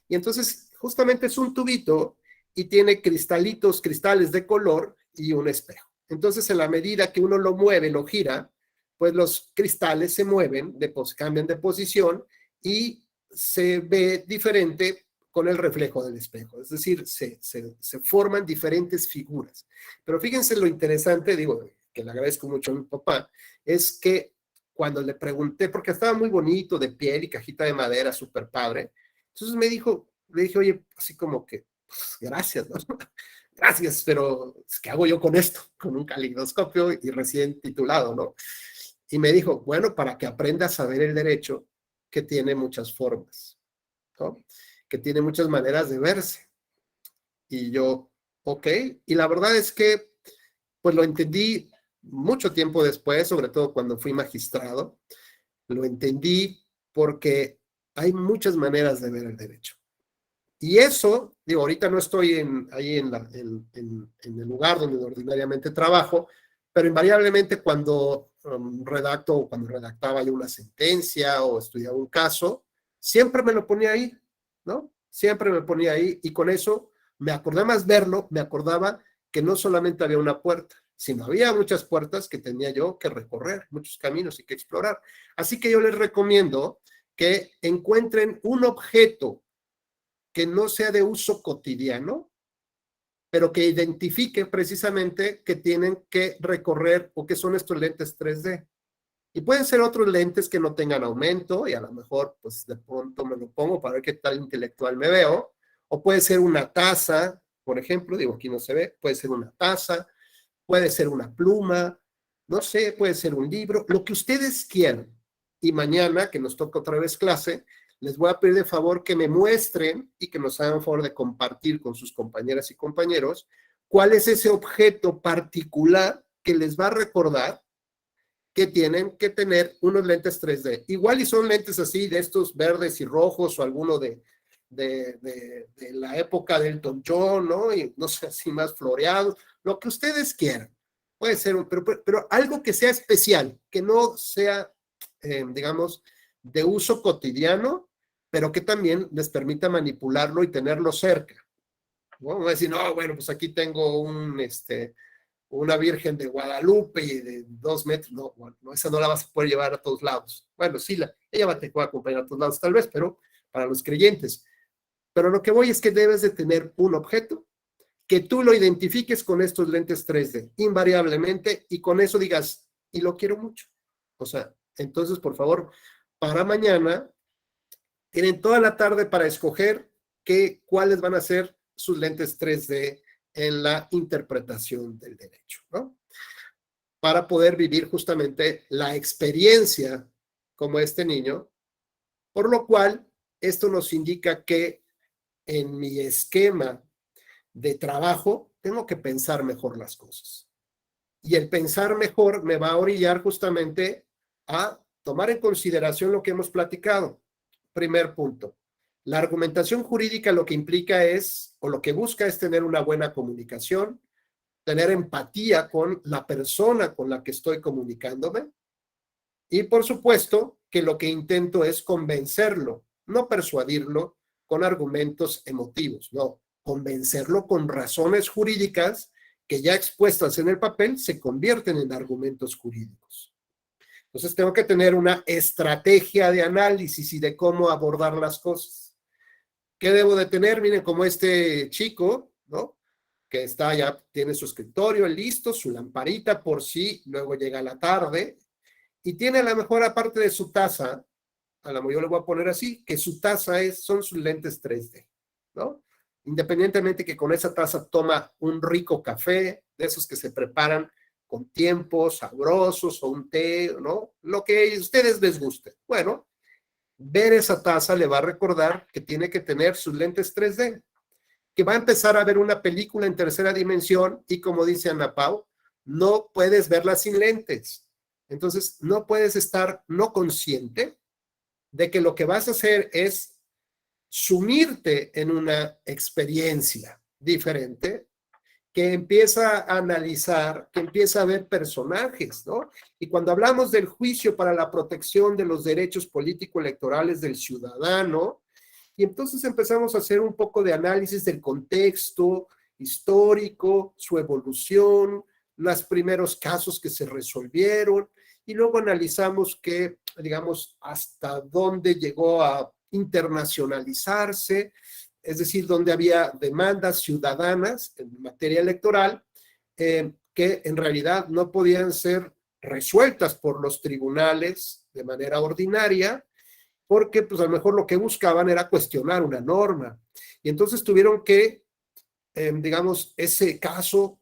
y entonces justamente es un tubito y tiene cristales de color y un espejo. Entonces en la medida que uno lo mueve, lo gira, pues los cristales se mueven, cambian de posición y se ve diferente con el reflejo del espejo. Es decir, se forman diferentes figuras. Pero fíjense lo interesante, digo, que le agradezco mucho a mi papá, es que cuando le pregunté, porque estaba muy bonito, de piel y cajita de madera, súper padre, entonces le dije, oye, así como que, pues, gracias, ¿no? Gracias, pero ¿qué hago yo con esto? Con un caleidoscopio y recién titulado, ¿no? Y me dijo, bueno, para que aprendas a ver el derecho, que tiene muchas formas, ¿no? Que tiene muchas maneras de verse. Y yo, ok, y la verdad es que, pues lo entendí mucho tiempo después, sobre todo cuando fui magistrado, lo entendí porque hay muchas maneras de ver el derecho. Y eso, digo, ahorita no estoy ahí en el lugar donde ordinariamente trabajo, pero invariablemente cuando redacto o cuando redactaba yo una sentencia o estudiaba un caso, siempre me lo ponía ahí, ¿no? Siempre me ponía ahí y con eso me acordaba más verlo, me acordaba que no solamente había una puerta, sino había muchas puertas que tenía yo que recorrer, muchos caminos y que explorar. Así que yo les recomiendo que encuentren un objeto que no sea de uso cotidiano, pero que identifique precisamente que tienen que recorrer o que son estos lentes 3D. Y pueden ser otros lentes que no tengan aumento y a lo mejor pues de pronto me lo pongo para ver qué tal intelectual me veo. O puede ser una taza, por ejemplo, digo aquí no se ve, puede ser una taza, puede ser una pluma, no sé, puede ser un libro, lo que ustedes quieran. Y mañana, que nos toca otra vez clase, les voy a pedir de favor que me muestren y que nos hagan favor de compartir con sus compañeras y compañeros cuál es ese objeto particular que les va a recordar que tienen que tener unos lentes 3D. Igual y son lentes así, de estos verdes y rojos o alguno de la época del Elton John, ¿no? Y no sé, así más floreados, lo que ustedes quieran. Puede ser, pero algo que sea especial, que no sea, digamos, de uso cotidiano, pero que también les permita manipularlo y tenerlo cerca. ¿No? No decir, no, bueno, pues aquí tengo una Virgen de Guadalupe de 2 metros. No, bueno, esa no la vas a poder llevar a todos lados. Bueno, sí, ella te puede acompañar a todos lados tal vez, pero para los creyentes. Pero lo que voy es que debes de tener un objeto que tú lo identifiques con estos lentes 3D, invariablemente, y con eso digas, y lo quiero mucho. O sea, entonces, por favor, para mañana, tienen toda la tarde para escoger cuáles van a ser sus lentes 3D en la interpretación del derecho, ¿no? Para poder vivir justamente la experiencia como este niño, por lo cual esto nos indica que en mi esquema de trabajo tengo que pensar mejor las cosas. Y el pensar mejor me va a orillar justamente a tomar en consideración lo que hemos platicado. Primer punto, La argumentación jurídica lo que implica es, o lo que busca es tener una buena comunicación, tener empatía con la persona con la que estoy comunicándome y por supuesto que lo que intento es convencerlo, no persuadirlo con argumentos emotivos, no, convencerlo con razones jurídicas que ya expuestas en el papel se convierten en argumentos jurídicos. Entonces tengo que tener una estrategia de análisis y de cómo abordar las cosas. ¿Qué debo de tener? Miren, como este chico, ¿no? Que está ya, tiene su escritorio listo, su lamparita por sí, luego llega la tarde y tiene a lo mejor aparte de su taza, a lo mejor yo le voy a poner así, que su taza son sus lentes 3D, ¿no? Independientemente que con esa taza toma un rico café, de esos que se preparan con tiempo, sabrosos, o un té, ¿no? Lo que a ustedes les guste. Bueno, ver esa taza le va a recordar que tiene que tener sus lentes 3D, que va a empezar a ver una película en tercera dimensión y como dice Ana Pau, no puedes verla sin lentes. Entonces, no puedes estar no consciente de que lo que vas a hacer es sumirte en una experiencia diferente que empieza a analizar, que empieza a ver personajes, ¿no? Y cuando hablamos del juicio para la protección de los derechos político-electorales del ciudadano, y entonces empezamos a hacer un poco de análisis del contexto histórico, su evolución, los primeros casos que se resolvieron, y luego analizamos que, digamos, hasta dónde llegó a internacionalizarse, es decir, donde había demandas ciudadanas en materia electoral que en realidad no podían ser resueltas por los tribunales de manera ordinaria, porque pues a lo mejor lo que buscaban era cuestionar una norma. Y entonces tuvieron que, digamos, ese caso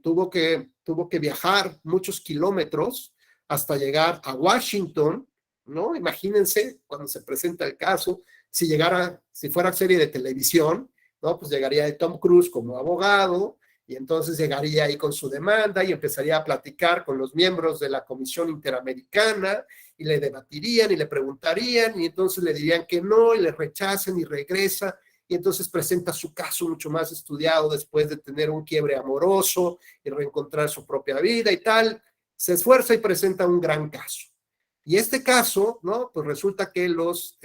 tuvo que viajar muchos kilómetros hasta llegar a Washington, ¿no? Imagínense cuando se presenta el caso, si fuera serie de televisión, ¿no? Pues llegaría Tom Cruise como abogado y entonces llegaría ahí con su demanda y empezaría a platicar con los miembros de la Comisión Interamericana y le debatirían y le preguntarían y entonces le dirían que no y le rechazan y regresa y entonces presenta su caso mucho más estudiado después de tener un quiebre amoroso y reencontrar su propia vida y tal, se esfuerza y presenta un gran caso. Y este caso, ¿no? Pues resulta que los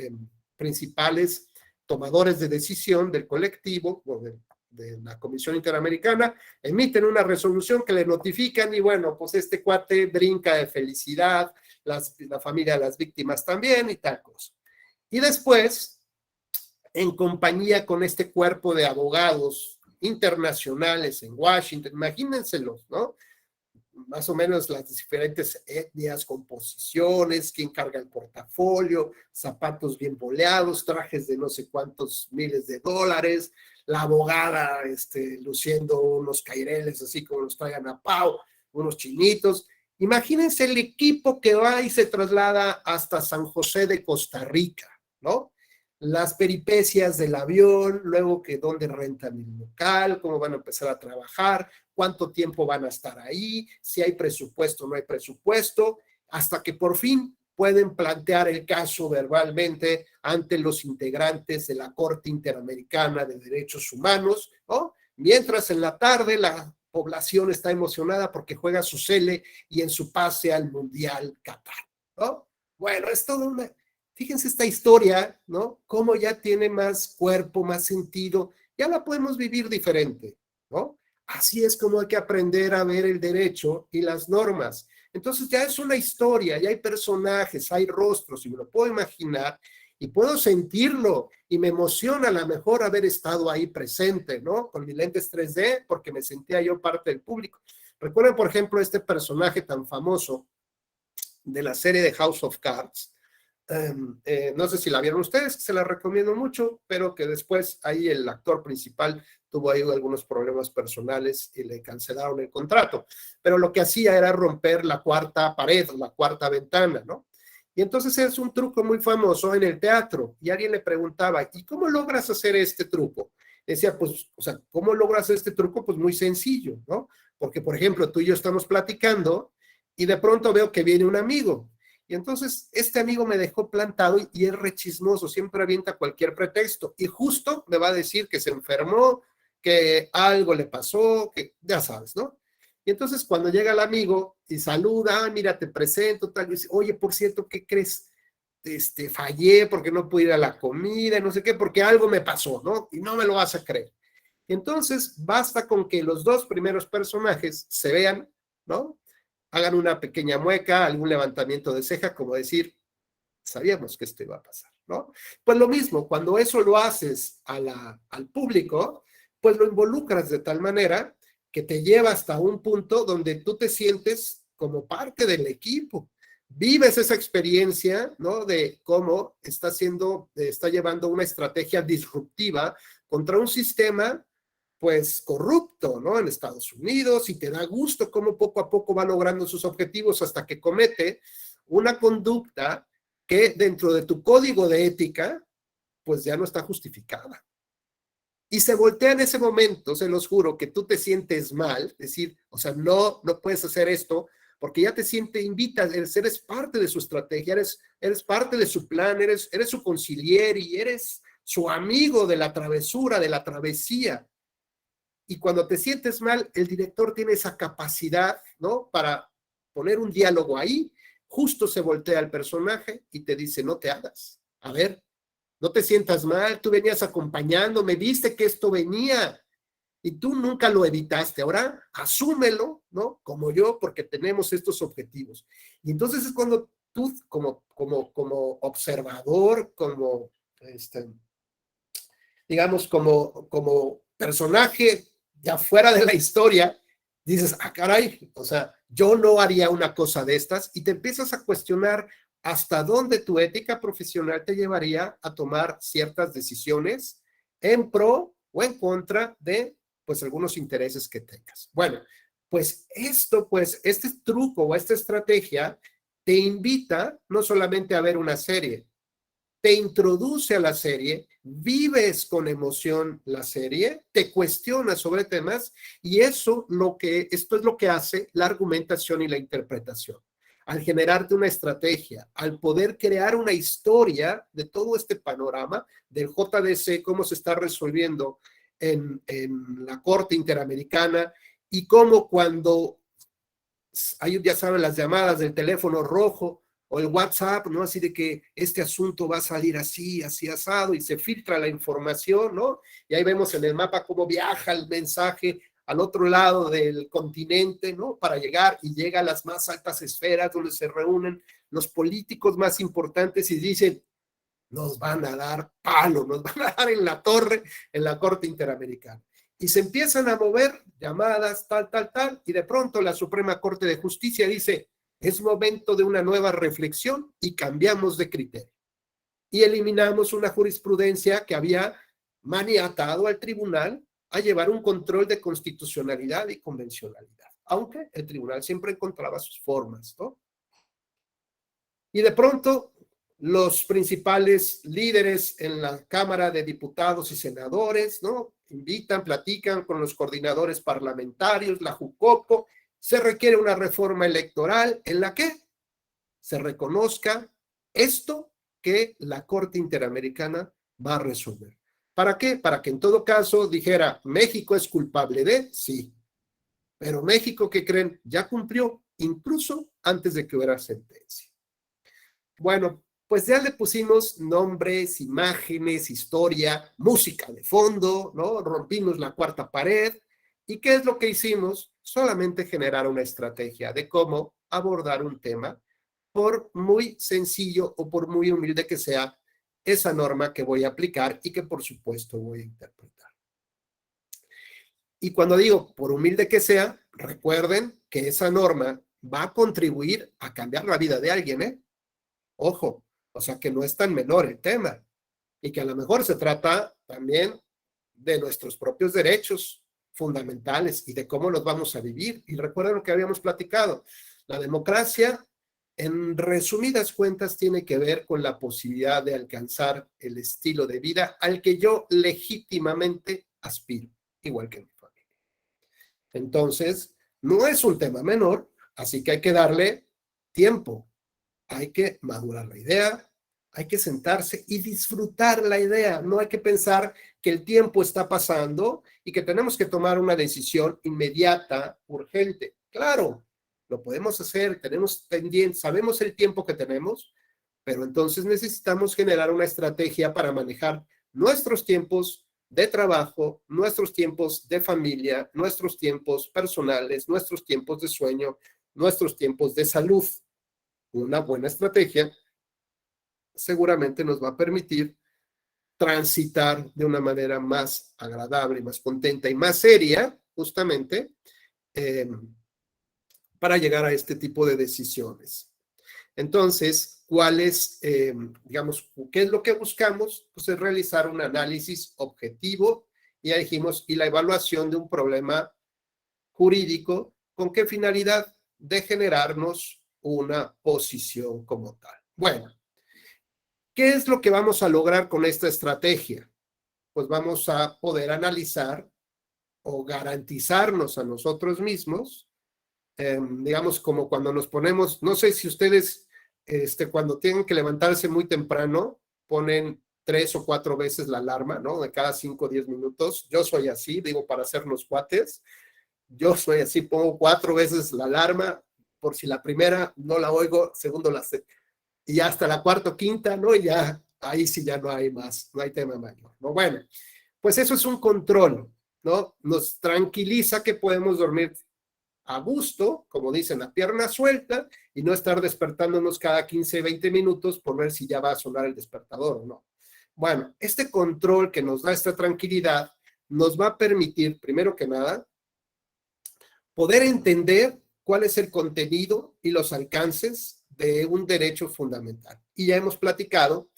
principales tomadores de decisión del colectivo o de la Comisión Interamericana emiten una resolución que le notifican y bueno, pues este cuate brinca de felicidad, la familia de las víctimas también y tal cosa. Y después, en compañía con este cuerpo de abogados internacionales en Washington, imagínenselos, ¿no? Más o menos las diferentes etnias, composiciones, quién carga el portafolio, zapatos bien boleados, trajes de no sé cuántos miles de dólares, la abogada luciendo unos caireles así como los trae Ana Pau, unos chinitos. Imagínense el equipo que va y se traslada hasta San José de Costa Rica, ¿no? Las peripecias del avión, luego que dónde rentan el local, cómo van a empezar a trabajar, cuánto tiempo van a estar ahí, si hay presupuesto o no hay presupuesto, hasta que por fin pueden plantear el caso verbalmente ante los integrantes de la Corte Interamericana de Derechos Humanos, ¿no? Mientras en la tarde la población está emocionada porque juega su Sele y en su pase al Mundial Qatar, ¿no? Bueno, es todo una... Fíjense esta historia, ¿no? Cómo ya tiene más cuerpo, más sentido, ya la podemos vivir diferente, ¿no? Así es como hay que aprender a ver el derecho y las normas. Entonces ya es una historia, ya hay personajes, hay rostros, y me lo puedo imaginar, y puedo sentirlo, y me emociona a lo mejor haber estado ahí presente, ¿no? Con mis lentes 3D, porque me sentía yo parte del público. Recuerden, por ejemplo, este personaje tan famoso de la serie de House of Cards. No sé si la vieron ustedes, se la recomiendo mucho, pero que después ahí el actor principal tuvo ahí algunos problemas personales y le cancelaron el contrato. Pero lo que hacía era romper la cuarta pared, la cuarta ventana, ¿no? Y entonces es un truco muy famoso en el teatro. Y alguien le preguntaba, ¿y cómo logras hacer este truco? Decía, pues, o sea, ¿cómo logras hacer este truco? Pues muy sencillo, ¿no? Porque, por ejemplo, tú y yo estamos platicando y de pronto veo que viene un amigo. Y entonces este amigo me dejó plantado y es re chismoso, siempre avienta cualquier pretexto. Y justo me va a decir que se enfermó, que algo le pasó, que ya sabes, ¿no? Y entonces cuando llega el amigo y saluda, ah, mira, te presento, tal, y dice, oye, por cierto, ¿qué crees? Fallé porque no pude ir a la comida, no sé qué, porque algo me pasó, ¿no? Y no me lo vas a creer. Entonces, basta con que los dos primeros personajes se vean, ¿no? Hagan una pequeña mueca, algún levantamiento de ceja, como decir, sabíamos que esto iba a pasar, ¿no? Pues lo mismo, cuando eso lo haces al público, pues lo involucras de tal manera que te lleva hasta un punto donde tú te sientes como parte del equipo. Vives esa experiencia, ¿no? De cómo está llevando una estrategia disruptiva contra un sistema pues corrupto, ¿no? En Estados Unidos, y te da gusto cómo poco a poco va logrando sus objetivos hasta que comete una conducta que dentro de tu código de ética, pues ya no está justificada. Y se voltea en ese momento, se los juro, que tú te sientes mal, decir, o sea, no puedes hacer esto, porque ya te eres parte de su estrategia, eres parte de su plan, eres su consigliere, eres su amigo de la travesura, de la travesía. Y cuando te sientes mal, el director tiene esa capacidad, ¿no? Para poner un diálogo ahí, justo se voltea el personaje y te dice, no te hagas. A ver, no te sientas mal, tú venías acompañándome, viste que esto venía y tú nunca lo evitaste. Ahora asúmelo, ¿no? Como yo, porque tenemos estos objetivos. Y entonces es cuando tú, como observador, digamos, como personaje ya fuera de la historia, dices, ah, caray, o sea, yo no haría una cosa de estas, y te empiezas a cuestionar hasta dónde tu ética profesional te llevaría a tomar ciertas decisiones en pro o en contra de, pues, algunos intereses que tengas. Bueno, pues este truco o esta estrategia te invita no solamente a ver una serie, te introduce a la serie, vives con emoción la serie, te cuestionas sobre temas, y esto es lo que hace la argumentación y la interpretación. Al generarte una estrategia, al poder crear una historia de todo este panorama del JDC, cómo se está resolviendo en la Corte Interamericana, y cómo cuando hay, ya saben, las llamadas del teléfono rojo, o el WhatsApp, ¿no? Así de que este asunto va a salir así, así asado, y se filtra la información, ¿no? Y ahí vemos en el mapa cómo viaja el mensaje al otro lado del continente, ¿no? Para llegar, y llega a las más altas esferas donde se reúnen los políticos más importantes y dicen, nos van a dar palo, nos van a dar en la torre en la Corte Interamericana. Y se empiezan a mover llamadas, tal, y de pronto la Suprema Corte de Justicia dice, es momento de una nueva reflexión y cambiamos de criterio. Y eliminamos una jurisprudencia que había maniatado al tribunal a llevar un control de constitucionalidad y convencionalidad, aunque el tribunal siempre encontraba sus formas, ¿no? Y de pronto los principales líderes en la Cámara de Diputados y Senadores, ¿no? Invitan, platican con los coordinadores parlamentarios, la JUCOPO. Se requiere una reforma electoral en la que se reconozca esto que la Corte Interamericana va a resolver. ¿Para qué? Para que en todo caso dijera, México es culpable de, sí, pero México, ¿qué creen? Ya cumplió, incluso antes de que hubiera sentencia. Bueno, pues ya le pusimos nombres, imágenes, historia, música de fondo, ¿no? Rompimos la cuarta pared. ¿Y qué es lo que hicimos? Solamente generar una estrategia de cómo abordar un tema, por muy sencillo o por muy humilde que sea esa norma que voy a aplicar y que por supuesto voy a interpretar. Y cuando digo por humilde que sea, recuerden que esa norma va a contribuir a cambiar la vida de alguien, ¿eh? Ojo, o sea que no es tan menor el tema, y que a lo mejor se trata también de nuestros propios derechos fundamentales y de cómo los vamos a vivir. Y recuerden lo que habíamos platicado, la democracia, en resumidas cuentas, tiene que ver con la posibilidad de alcanzar el estilo de vida al que yo legítimamente aspiro, igual que mi familia. Entonces, no es un tema menor, así que hay que darle tiempo, hay que madurar la idea, hay que sentarse y disfrutar la idea. No hay que pensar que el tiempo está pasando y que tenemos que tomar una decisión inmediata, urgente. Claro, lo podemos hacer, tenemos pendiente, sabemos el tiempo que tenemos, pero entonces necesitamos generar una estrategia para manejar nuestros tiempos de trabajo, nuestros tiempos de familia, nuestros tiempos personales, nuestros tiempos de sueño, nuestros tiempos de salud. Una buena estrategia seguramente nos va a permitir transitar de una manera más agradable, más contenta y más seria, justamente, para llegar a este tipo de decisiones. Entonces, ¿cuál es, digamos, qué es lo que buscamos? Pues es realizar un análisis objetivo, ya dijimos, y la evaluación de un problema jurídico, ¿con qué finalidad? De generarnos una posición como tal. Bueno, ¿qué es lo que vamos a lograr con esta estrategia? Pues vamos a poder analizar o garantizarnos a nosotros mismos, digamos, como cuando nos ponemos, no sé si ustedes, cuando tienen que levantarse muy temprano, ponen 3 o 4 veces la alarma, ¿no? De cada 5 o 10 minutos. Yo soy así, digo, para hacernos cuates. Yo soy así, pongo 4 veces la alarma, por si la primera no la oigo, segundo la sé. Y hasta la cuarta o quinta, ¿no? Y ya, ahí sí ya no hay más, no hay tema mayor, ¿no? Bueno, pues eso es un control, ¿no? Nos tranquiliza que podemos dormir a gusto, como dicen, a pierna suelta, y no estar despertándonos cada 15, 20 minutos por ver si ya va a sonar el despertador o no. Bueno, este control que nos da esta tranquilidad nos va a permitir, primero que nada, poder entender cuál es el contenido y los alcances de un derecho fundamental. Y ya hemos platicado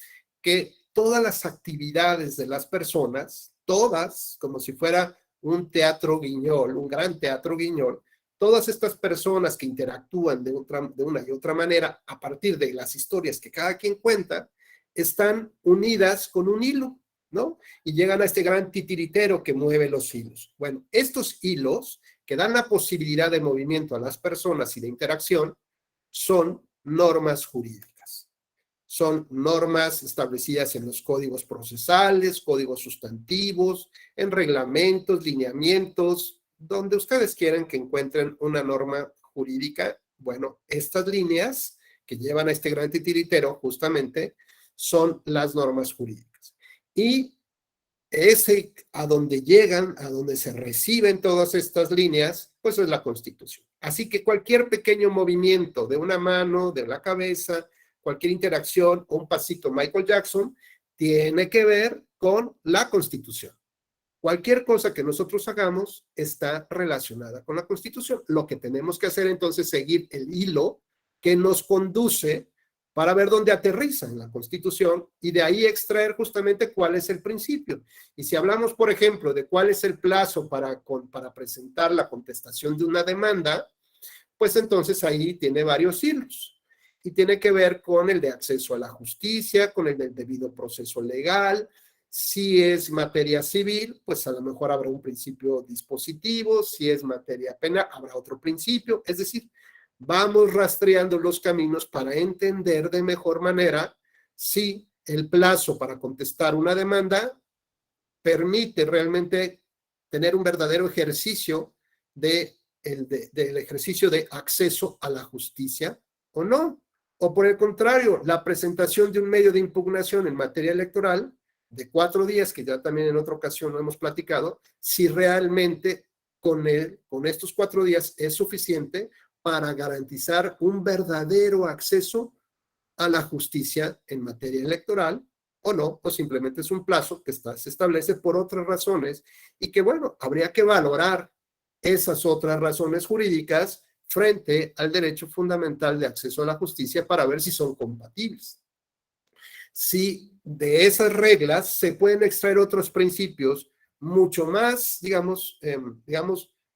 que todas las actividades de las personas, todas, como si fuera un teatro guiñol, un gran teatro guiñol, todas estas personas que interactúan de una y otra manera a partir de las historias que cada quien cuenta, están unidas con un hilo, ¿no? Y llegan a este gran titiritero que mueve los hilos. Bueno, estos hilos que dan la posibilidad de movimiento a las personas y de interacción son normas jurídicas. Son normas establecidas en los códigos procesales, códigos sustantivos, en reglamentos, lineamientos, donde ustedes quieran que encuentren una norma jurídica. Bueno, estas líneas que llevan a este gran titiritero justamente son las normas jurídicas. Y ese a donde llegan, a donde se reciben todas estas líneas, pues es la Constitución. Así que cualquier pequeño movimiento de una mano, de la cabeza, cualquier interacción o un pasito Michael Jackson, tiene que ver con la Constitución. Cualquier cosa que nosotros hagamos está relacionada con la Constitución. Lo que tenemos que hacer entonces es seguir el hilo que nos conduce para ver dónde aterriza en la Constitución y de ahí extraer justamente cuál es el principio. Y si hablamos, por ejemplo, de cuál es el plazo para presentar la contestación de una demanda, pues entonces ahí tiene varios hilos. Y tiene que ver con el de acceso a la justicia, con el del debido proceso legal. Si es materia civil, pues a lo mejor habrá un principio dispositivo. Si es materia penal, habrá otro principio. Es decir, vamos rastreando los caminos para entender de mejor manera si el plazo para contestar una demanda permite realmente tener un verdadero ejercicio del ejercicio de acceso a la justicia o no. O por el contrario, la presentación de un medio de impugnación en materia electoral de 4 días, que ya también en otra ocasión lo hemos platicado, si realmente con estos 4 días es suficiente para garantizar un verdadero acceso a la justicia en materia electoral o no, o simplemente es un plazo que se establece por otras razones y que, bueno, habría que valorar esas otras razones jurídicas frente al derecho fundamental de acceso a la justicia para ver si son compatibles. Si de esas reglas se pueden extraer otros principios mucho más, digamos,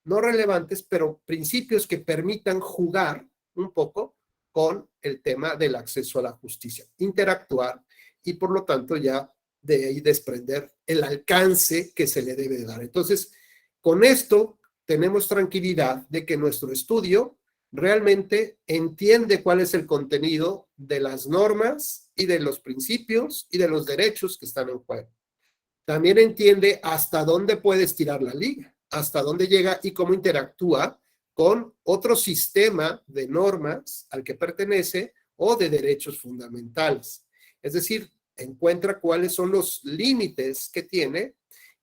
no relevantes, pero principios que permitan jugar un poco con el tema del acceso a la justicia, interactuar y por lo tanto ya de ahí desprender el alcance que se le debe dar. Entonces, con esto tenemos tranquilidad de que nuestro estudio realmente entiende cuál es el contenido de las normas y de los principios y de los derechos que están en juego. También entiende hasta dónde puede estirar la liga, hasta dónde llega y cómo interactúa con otro sistema de normas al que pertenece o de derechos fundamentales. Es decir, encuentra cuáles son los límites que tiene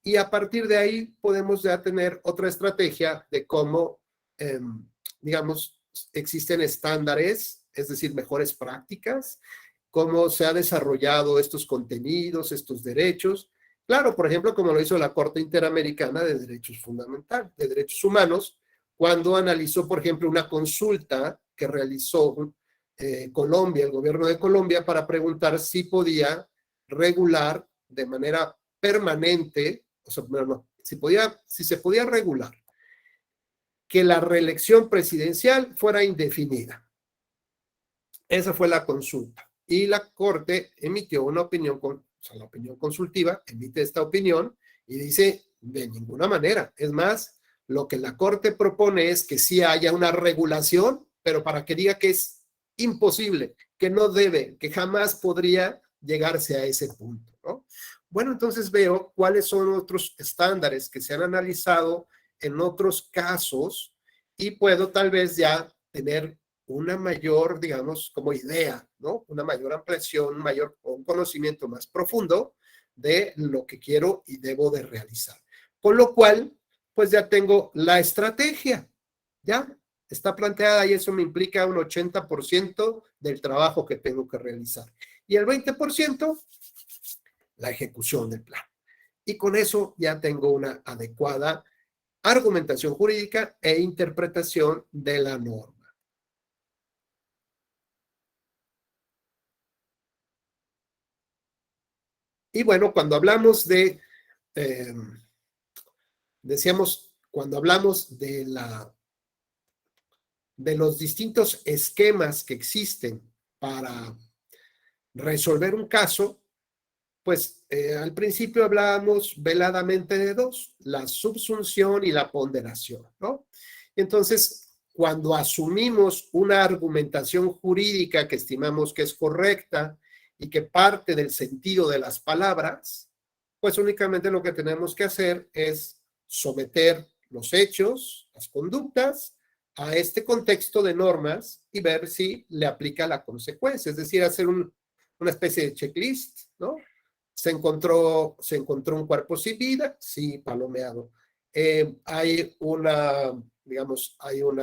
y a partir de ahí podemos ya tener otra estrategia de cómo, digamos, existen estándares, es decir, mejores prácticas, cómo se ha desarrollado estos contenidos, estos derechos. Claro, por ejemplo, como lo hizo la Corte Interamericana de Derechos Fundamentales, de Derechos Humanos, cuando analizó, por ejemplo, una consulta que realizó Colombia, el gobierno de Colombia, para preguntar si podía regular de manera permanente, o sea, no, si se podía regular que la reelección presidencial fuera indefinida. Esa fue la consulta. Y la Corte emitió una opinión, la opinión consultiva, emite esta opinión y dice, de ninguna manera. Es más, lo que la Corte propone es que sí haya una regulación, pero para que diga que es imposible, que no debe, que jamás podría llegarse a ese punto, ¿no? Bueno, entonces veo cuáles son otros estándares que se han analizado en otros casos y puedo tal vez ya tener una mayor, digamos, como idea, ¿no? Una mayor ampliación, un conocimiento más profundo de lo que quiero y debo de realizar. Con lo cual, pues ya tengo la estrategia, ya está planteada y eso me implica un 80% del trabajo que tengo que realizar. Y el 20%, la ejecución del plan. Y con eso ya tengo una adecuada argumentación jurídica e interpretación de la norma. Y bueno, cuando hablamos de, decíamos, cuando hablamos de los distintos esquemas que existen para resolver un caso, pues al principio hablábamos veladamente de dos, la subsunción y la ponderación, ¿no? Entonces, cuando asumimos una argumentación jurídica que estimamos que es correcta y que parte del sentido de las palabras, pues únicamente lo que tenemos que hacer es someter los hechos, las conductas, a este contexto de normas y ver si le aplica la consecuencia, es decir, hacer una especie de checklist, ¿no? Se encontró un cuerpo sin vida, sí, palomeado. Hay digamos, hay un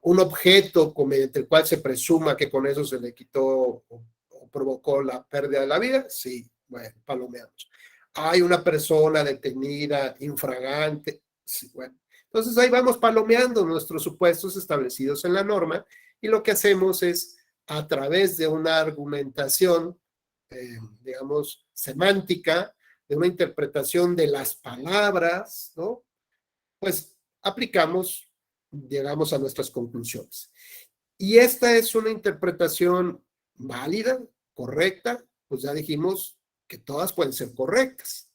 objeto mediante el cual se presuma que con eso se le quitó o provocó la pérdida de la vida, sí, bueno, palomeamos. Hay una persona detenida, infragante, sí, bueno. Entonces ahí vamos palomeando nuestros supuestos establecidos en la norma y lo que hacemos es a través de una argumentación, digamos, semántica, de una interpretación de las palabras, ¿no? Pues aplicamos, llegamos a nuestras conclusiones. Y esta es una interpretación válida, correcta, pues ya dijimos que todas pueden ser correctas.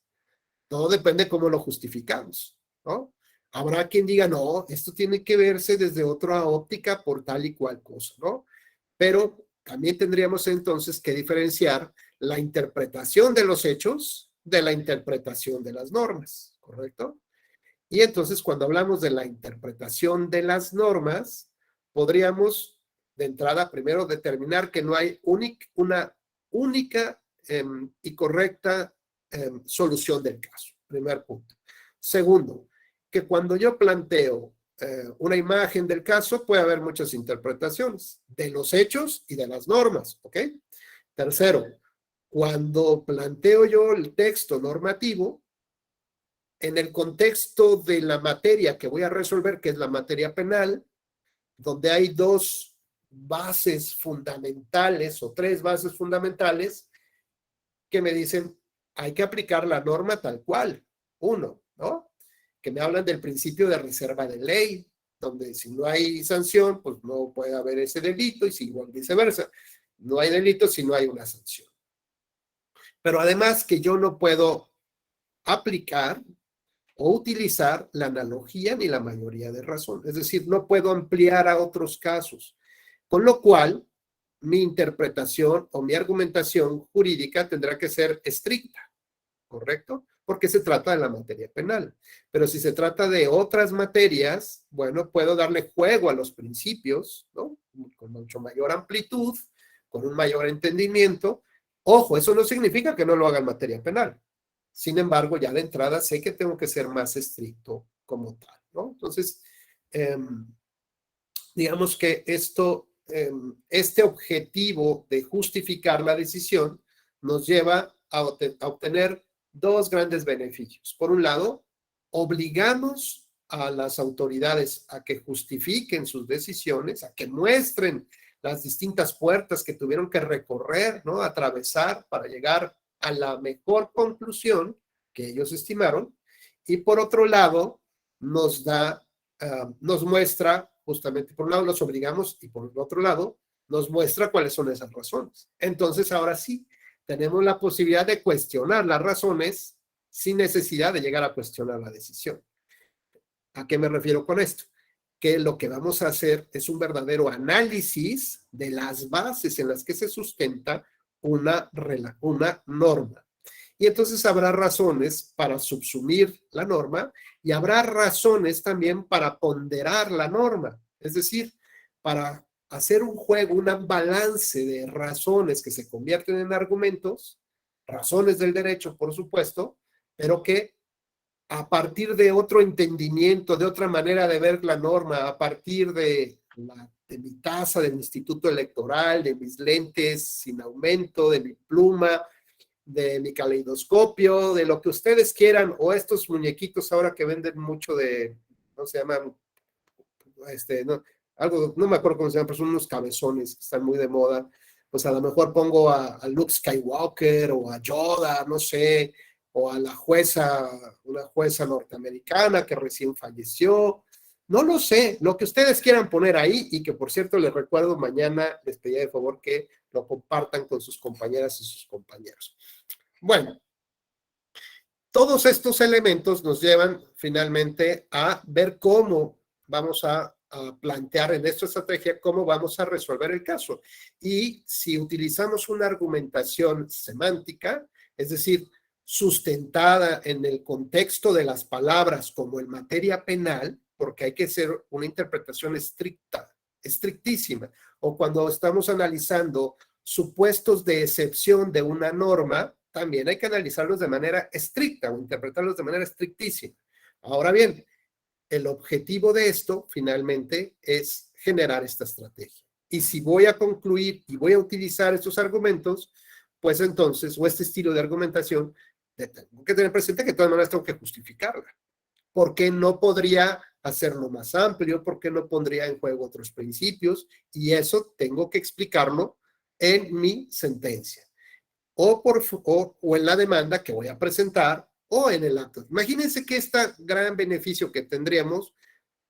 Todo depende de cómo lo justificamos, ¿no? Habrá quien diga, no, esto tiene que verse desde otra óptica por tal y cual cosa, ¿no? Pero también tendríamos entonces que diferenciar la interpretación de los hechos de la interpretación de las normas, ¿correcto? Y entonces cuando hablamos de la interpretación de las normas, podríamos de entrada primero determinar que no hay una única y correcta solución del caso. Primer punto. Segundo, que cuando yo planteo una imagen del caso, puede haber muchas interpretaciones de los hechos y de las normas, ¿ok? Tercero, cuando planteo yo el texto normativo, en el contexto de la materia que voy a resolver, que es la materia penal, donde hay dos bases fundamentales o tres bases fundamentales que me dicen, hay que aplicar la norma tal cual. Uno, ¿no? Que me hablan del principio de reserva de ley, donde si no hay sanción, pues no puede haber ese delito, y si igual viceversa, no hay delito si no hay una sanción. Pero además que yo no puedo aplicar o utilizar la analogía ni la mayoría de razón. Es decir, no puedo ampliar a otros casos. Con lo cual, mi interpretación o mi argumentación jurídica tendrá que ser estricta, ¿correcto? Porque se trata de la materia penal. Pero si se trata de otras materias, bueno, puedo darle juego a los principios, ¿no? Con mucho mayor amplitud, con un mayor entendimiento. Ojo, eso no significa que no lo haga en materia penal. Sin embargo, ya de entrada sé que tengo que ser más estricto como tal, ¿no? Entonces, digamos que este objetivo de justificar la decisión nos lleva a obtener dos grandes beneficios. Por un lado, obligamos a las autoridades a que justifiquen sus decisiones, a que muestren las distintas puertas que tuvieron que recorrer, ¿no? Atravesar para llegar a la mejor conclusión que ellos estimaron. Y por otro lado, nos muestra, justamente por un lado los obligamos y por el otro lado nos muestra cuáles son esas razones. Entonces ahora sí, tenemos la posibilidad de cuestionar las razones sin necesidad de llegar a cuestionar la decisión. ¿A qué me refiero con esto? Que lo que vamos a hacer es un verdadero análisis de las bases en las que se sustenta una norma. Y entonces habrá razones para subsumir la norma y habrá razones también para ponderar la norma. Es decir, para hacer un juego, un balance de razones que se convierten en argumentos, razones del derecho, por supuesto, pero que a partir de otro entendimiento, de otra manera de ver la norma, a partir de mi taza, del instituto electoral, de mis lentes sin aumento, de mi pluma, de mi caleidoscopio, de lo que ustedes quieran, o estos muñequitos ahora que venden mucho de, no se llaman, no me acuerdo cómo se llaman, pero son unos cabezones que están muy de moda. Pues a lo mejor pongo a Luke Skywalker o a Yoda, no sé, o a la jueza, una jueza norteamericana que recién falleció. No lo sé, lo que ustedes quieran poner ahí, y que por cierto les recuerdo, mañana les pedí de favor que lo compartan con sus compañeras y sus compañeros. Bueno, todos estos elementos nos llevan finalmente a ver cómo vamos a plantear en esta estrategia cómo vamos a resolver el caso. Y si utilizamos una argumentación semántica, es decir, sustentada en el contexto de las palabras como en materia penal, porque hay que hacer una interpretación estricta, estrictísima, o cuando estamos analizando supuestos de excepción de una norma, también hay que analizarlos de manera estricta o interpretarlos de manera estrictísima. Ahora bien, el objetivo de esto finalmente es generar esta estrategia. Y si voy a concluir y voy a utilizar estos argumentos, pues entonces, o este estilo de argumentación, tengo que tener presente que de todas maneras tengo que justificarla. ¿Por qué no podría hacerlo más amplio? ¿Por qué no pondría en juego otros principios? Y eso tengo que explicarlo en mi sentencia. O en la demanda que voy a presentar, o en el acto. Imagínense que este gran beneficio que tendríamos,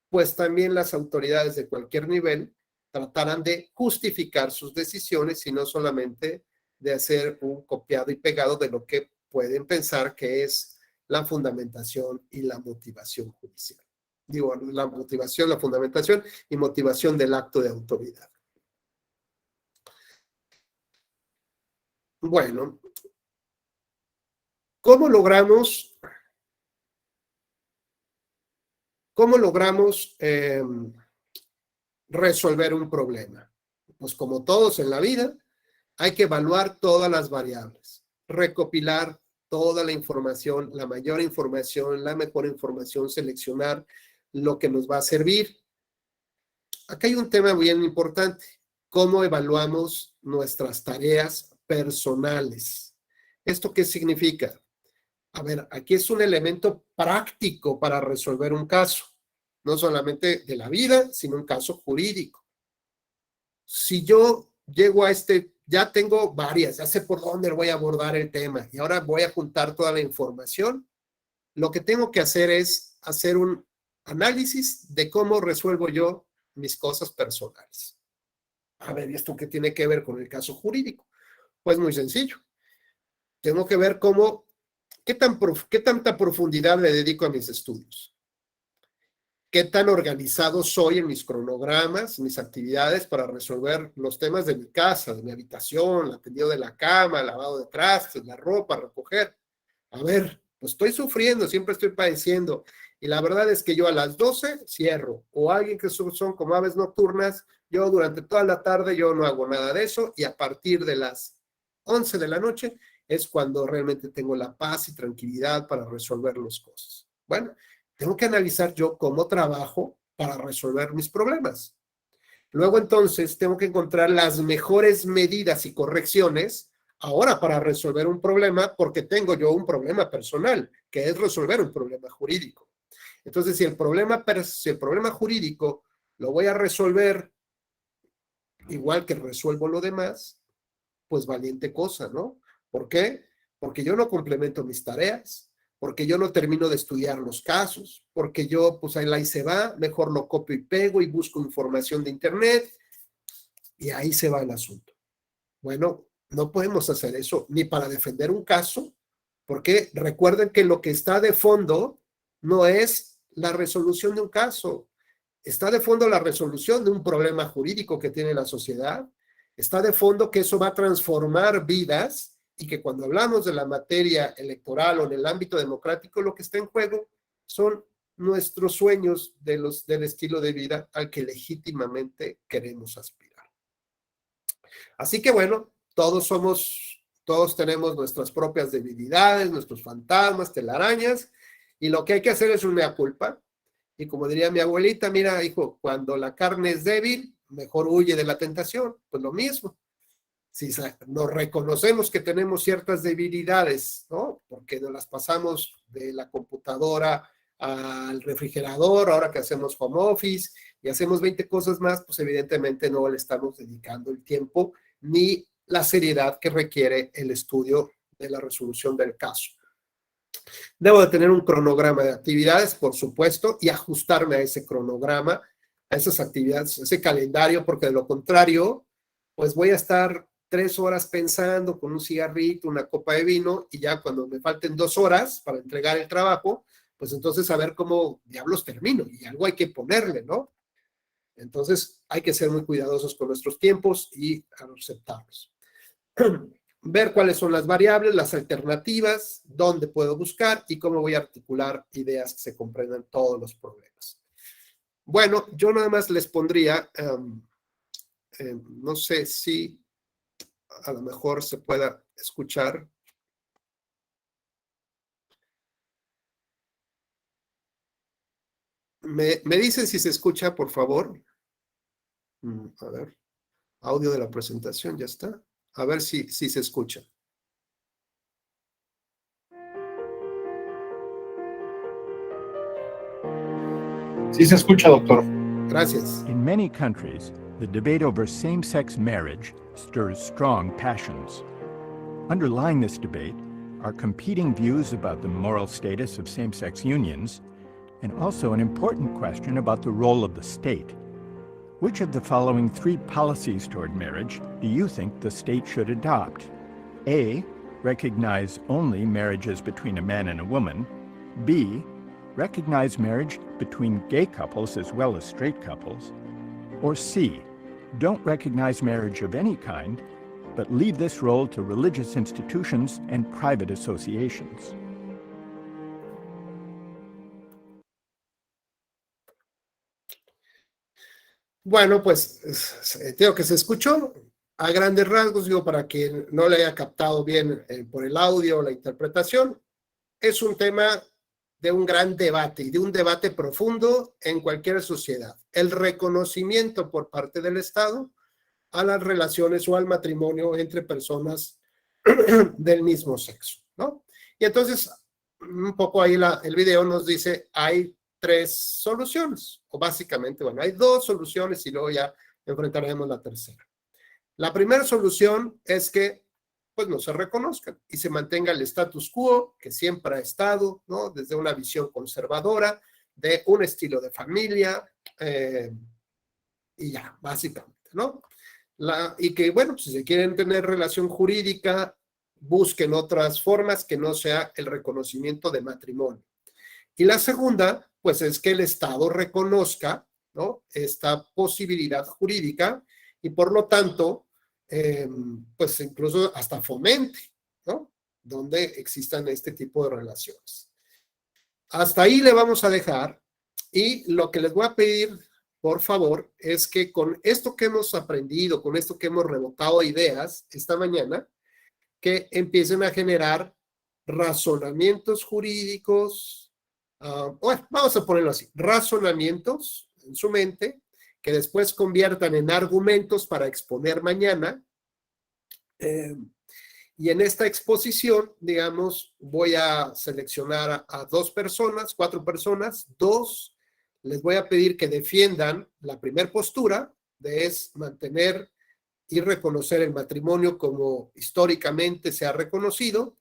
pues también las autoridades de cualquier nivel tratarán de justificar sus decisiones y no solamente de hacer un copiado y pegado de lo que pueden pensar que es la fundamentación y la motivación judicial. Digo, la motivación, la fundamentación y motivación del acto de autoridad. Bueno, ¿cómo logramos resolver un problema? Pues como todos en la vida, hay que evaluar todas las variables, recopilar toda la información, la mayor información, la mejor información, seleccionar lo que nos va a servir. Acá hay un tema bien importante: ¿cómo evaluamos nuestras tareas personales? ¿Esto qué significa? A ver, aquí es un elemento práctico para resolver un caso, no solamente de la vida, sino un caso jurídico. Si yo llego a ya tengo varias, ya sé por dónde voy a abordar el tema y ahora voy a juntar toda la información, lo que tengo que hacer es hacer un análisis de cómo resuelvo yo mis cosas personales. A ver, ¿y esto qué tiene que ver con el caso jurídico? Pues muy sencillo. Tengo que ver cómo ¿Qué tanta profundidad le dedico a mis estudios? ¿Qué tan organizado soy en mis cronogramas, mis actividades para resolver los temas de mi casa, de mi habitación, el tendido de la cama, el lavado de trastes, la ropa, recoger? A ver, pues estoy sufriendo, siempre estoy padeciendo. Y la verdad es que yo a las 12 cierro. O alguien que son como aves nocturnas, yo durante toda la tarde yo no hago nada de eso. Y a partir de las 11 de la noche es cuando realmente tengo la paz y tranquilidad para resolver las cosas. Bueno, tengo que analizar yo cómo trabajo para resolver mis problemas. Luego entonces tengo que encontrar las mejores medidas y correcciones ahora para resolver un problema, porque tengo yo un problema personal, que es resolver un problema jurídico. Entonces, si el problema jurídico lo voy a resolver igual que resuelvo lo demás, pues valiente cosa, ¿no? ¿Por qué? Porque yo no complemento mis tareas, porque yo no termino de estudiar los casos, porque yo, pues ahí se va, mejor lo copio y pego y busco información de internet y ahí se va el asunto. Bueno, no podemos hacer eso ni para defender un caso, porque recuerden que lo que está de fondo no es la resolución de un caso, está de fondo la resolución de un problema jurídico que tiene la sociedad, está de fondo que eso va a transformar vidas y que cuando hablamos de la materia electoral o en el ámbito democrático, lo que está en juego son nuestros sueños del estilo de vida al que legítimamente queremos aspirar. Así que bueno, todos tenemos nuestras propias debilidades, nuestros fantasmas, telarañas, y lo que hay que hacer es una mea culpa. Y como diría mi abuelita, mira, hijo, cuando la carne es débil, mejor huye de la tentación. Pues lo mismo. Si nos reconocemos que tenemos ciertas debilidades, ¿no? Porque nos las pasamos de la computadora al refrigerador, ahora que hacemos home office y hacemos 20 cosas más, pues evidentemente no le estamos dedicando el tiempo ni la seriedad que requiere el estudio de la resolución del caso. Debo de tener un cronograma de actividades, por supuesto, y ajustarme a ese cronograma, a esas actividades, a ese calendario, porque de lo contrario, pues voy a estar 3 horas pensando con un cigarrito, una copa de vino, y ya cuando me falten 2 horas para entregar el trabajo, pues entonces a ver cómo diablos termino, y algo hay que ponerle, ¿no? Entonces hay que ser muy cuidadosos con nuestros tiempos y aceptarlos. Ver cuáles son las variables, las alternativas, dónde puedo buscar y cómo voy a articular ideas que se comprendan todos los problemas. Bueno, yo nada más les pondría, no sé si a lo mejor se pueda escuchar. ¿Me dicen si se escucha, por favor? A ver, audio de la presentación, ya está. A ver si se escucha. Sí se escucha, doctor. Gracias. In many countries, the debate over same-sex marriage stirs strong passions. Underlying this debate are competing views about the moral status of same-sex unions, and also an important question about the role of the state. Which of the following 3 policies toward marriage do you think the state should adopt? A, recognize only marriages between a man and a woman. B, recognize marriage between gay couples as well as straight couples. Or C, don't recognize marriage of any kind, but leave this role to religious institutions and private associations. Bueno, pues creo que se escuchó a grandes rasgos, digo, para quien no le haya captado bien por el audio o la interpretación. Es un tema de un gran debate y de un debate profundo en cualquier sociedad. El reconocimiento por parte del Estado a las relaciones o al matrimonio entre personas del mismo sexo, ¿no? Y entonces, un poco ahí el video nos dice, hay 3 soluciones, o básicamente, bueno, hay 2 soluciones y luego ya enfrentaremos la tercera. La primera solución es que pues no se reconozcan y se mantenga el status quo que siempre ha estado, ¿no? Desde una visión conservadora, de un estilo de familia, y ya, básicamente, ¿no? Y que, bueno, pues, si se quieren tener relación jurídica busquen otras formas que no sea el reconocimiento de matrimonio. Y la segunda, pues es que el Estado reconozca, ¿no?, esta posibilidad jurídica y por lo tanto, pues incluso hasta fomente, ¿no?, donde existan este tipo de relaciones. Hasta ahí le vamos a dejar y lo que les voy a pedir, por favor, es que con esto que hemos aprendido, con esto que hemos rebotado ideas esta mañana, que empiecen a generar razonamientos jurídicos, bueno, vamos a ponerlo así, razonamientos en su mente, que después conviertan en argumentos para exponer mañana. Y en esta exposición, digamos, voy a seleccionar a 2 personas, 4 personas, 2, les voy a pedir que defiendan la primera postura, de es mantener y reconocer el matrimonio como históricamente se ha reconocido,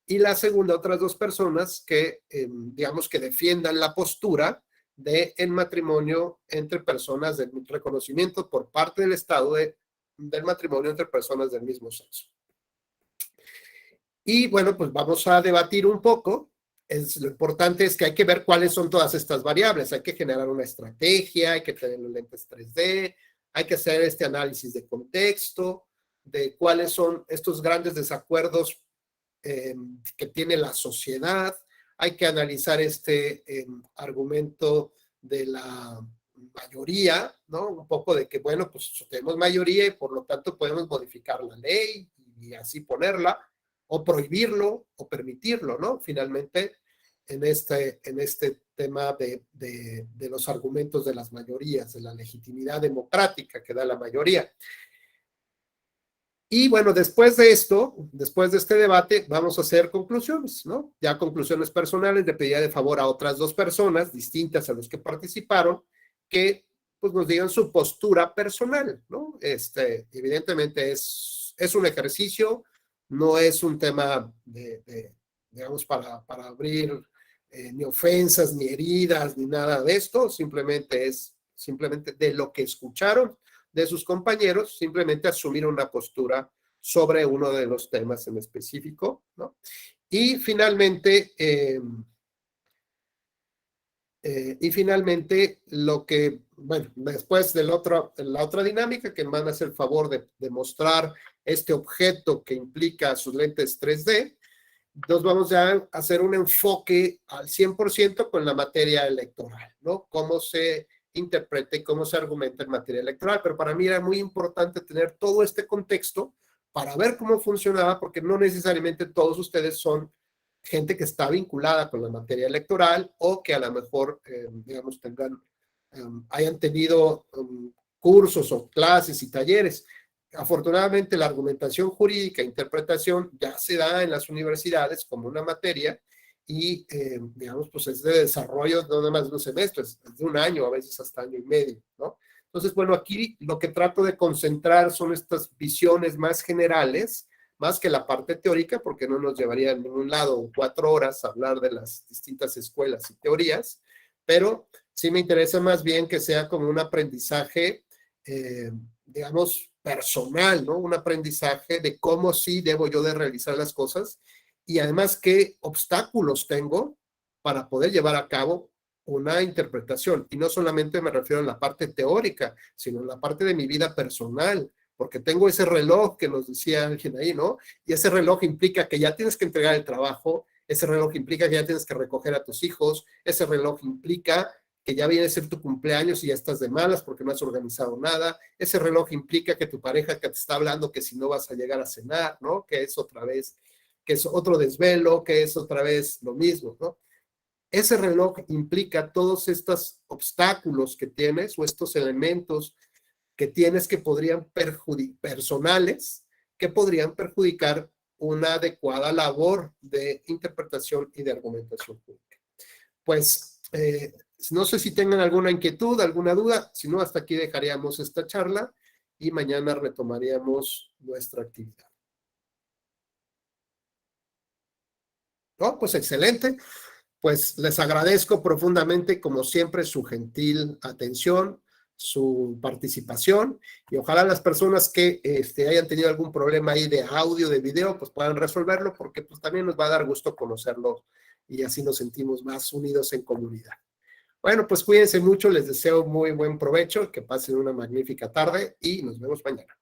y la segunda, otras 2 personas que, digamos, que defiendan la postura de el matrimonio entre personas, del reconocimiento por parte del Estado del matrimonio entre personas del mismo sexo. Y bueno, pues vamos a debatir un poco. Lo importante es que hay que ver cuáles son todas estas variables. Hay que generar una estrategia, hay que tener los lentes 3D, hay que hacer este análisis de contexto, de cuáles son estos grandes desacuerdos que tiene la sociedad. Hay que analizar este argumento de la mayoría, ¿no? Un poco de que, bueno, pues tenemos mayoría y por lo tanto podemos modificar la ley y así ponerla, o prohibirlo o permitirlo, ¿no? Finalmente, en este tema de los argumentos de las mayorías, de la legitimidad democrática que da la mayoría. Y bueno, después de esto, después de este debate, vamos a hacer conclusiones, ¿no? Ya conclusiones personales, le pediría de favor a otras 2 personas distintas a los que participaron, que pues nos digan su postura personal, ¿no? Evidentemente es un ejercicio, no es un tema digamos, para abrir ni ofensas, ni heridas, ni nada de esto, simplemente es de lo que escucharon de sus compañeros, simplemente asumir una postura sobre uno de los temas en específico, ¿no? Y finalmente, lo que, bueno, después de la otra dinámica, que van a hacer el favor de mostrar este objeto que implica sus lentes 3D, nos vamos ya a hacer un enfoque al 100% con la materia electoral, ¿no? Cómo se interpreta y cómo se argumenta en materia electoral, pero para mí era muy importante tener todo este contexto para ver cómo funcionaba, porque no necesariamente todos ustedes son gente que está vinculada con la materia electoral o que a lo mejor, digamos, hayan tenido cursos o clases y talleres. Afortunadamente, la argumentación jurídica e interpretación ya se da en las universidades como una materia y, digamos, pues es de desarrollo no nada más de un semestre, es de un año, a veces hasta año y medio, ¿no? Entonces, bueno, aquí lo que trato de concentrar son estas visiones más generales, más que la parte teórica, porque no nos llevaría a ningún lado 4 horas a hablar de las distintas escuelas y teorías, pero sí me interesa más bien que sea como un aprendizaje, digamos, personal, ¿no? Un aprendizaje de cómo sí debo yo de realizar las cosas y además qué obstáculos tengo para poder llevar a cabo una interpretación. Y no solamente me refiero a la parte teórica, sino a la parte de mi vida personal, porque tengo ese reloj que nos decía alguien ahí, ¿no? Y ese reloj implica que ya tienes que entregar el trabajo, ese reloj implica que ya tienes que recoger a tus hijos, ese reloj implica que ya viene a ser tu cumpleaños y ya estás de malas porque no has organizado nada, ese reloj implica que tu pareja que te está hablando que si no vas a llegar a cenar, ¿no? Que es otra vez, que es otro desvelo, que es otra vez lo mismo, ¿no? Ese reloj implica todos estos obstáculos que tienes o estos elementos que tienes que podrían personales, que podrían perjudicar una adecuada labor de interpretación y de argumentación pública. Pues, no sé si tengan alguna inquietud, alguna duda, si no, hasta aquí dejaríamos esta charla y mañana retomaríamos nuestra actividad. No, pues excelente. Pues les agradezco profundamente, como siempre, su gentil atención, su participación y ojalá las personas que hayan tenido algún problema ahí de audio, de video, pues puedan resolverlo, porque pues también nos va a dar gusto conocerlos y así nos sentimos más unidos en comunidad. Bueno, pues cuídense mucho, les deseo muy buen provecho, que pasen una magnífica tarde y nos vemos mañana.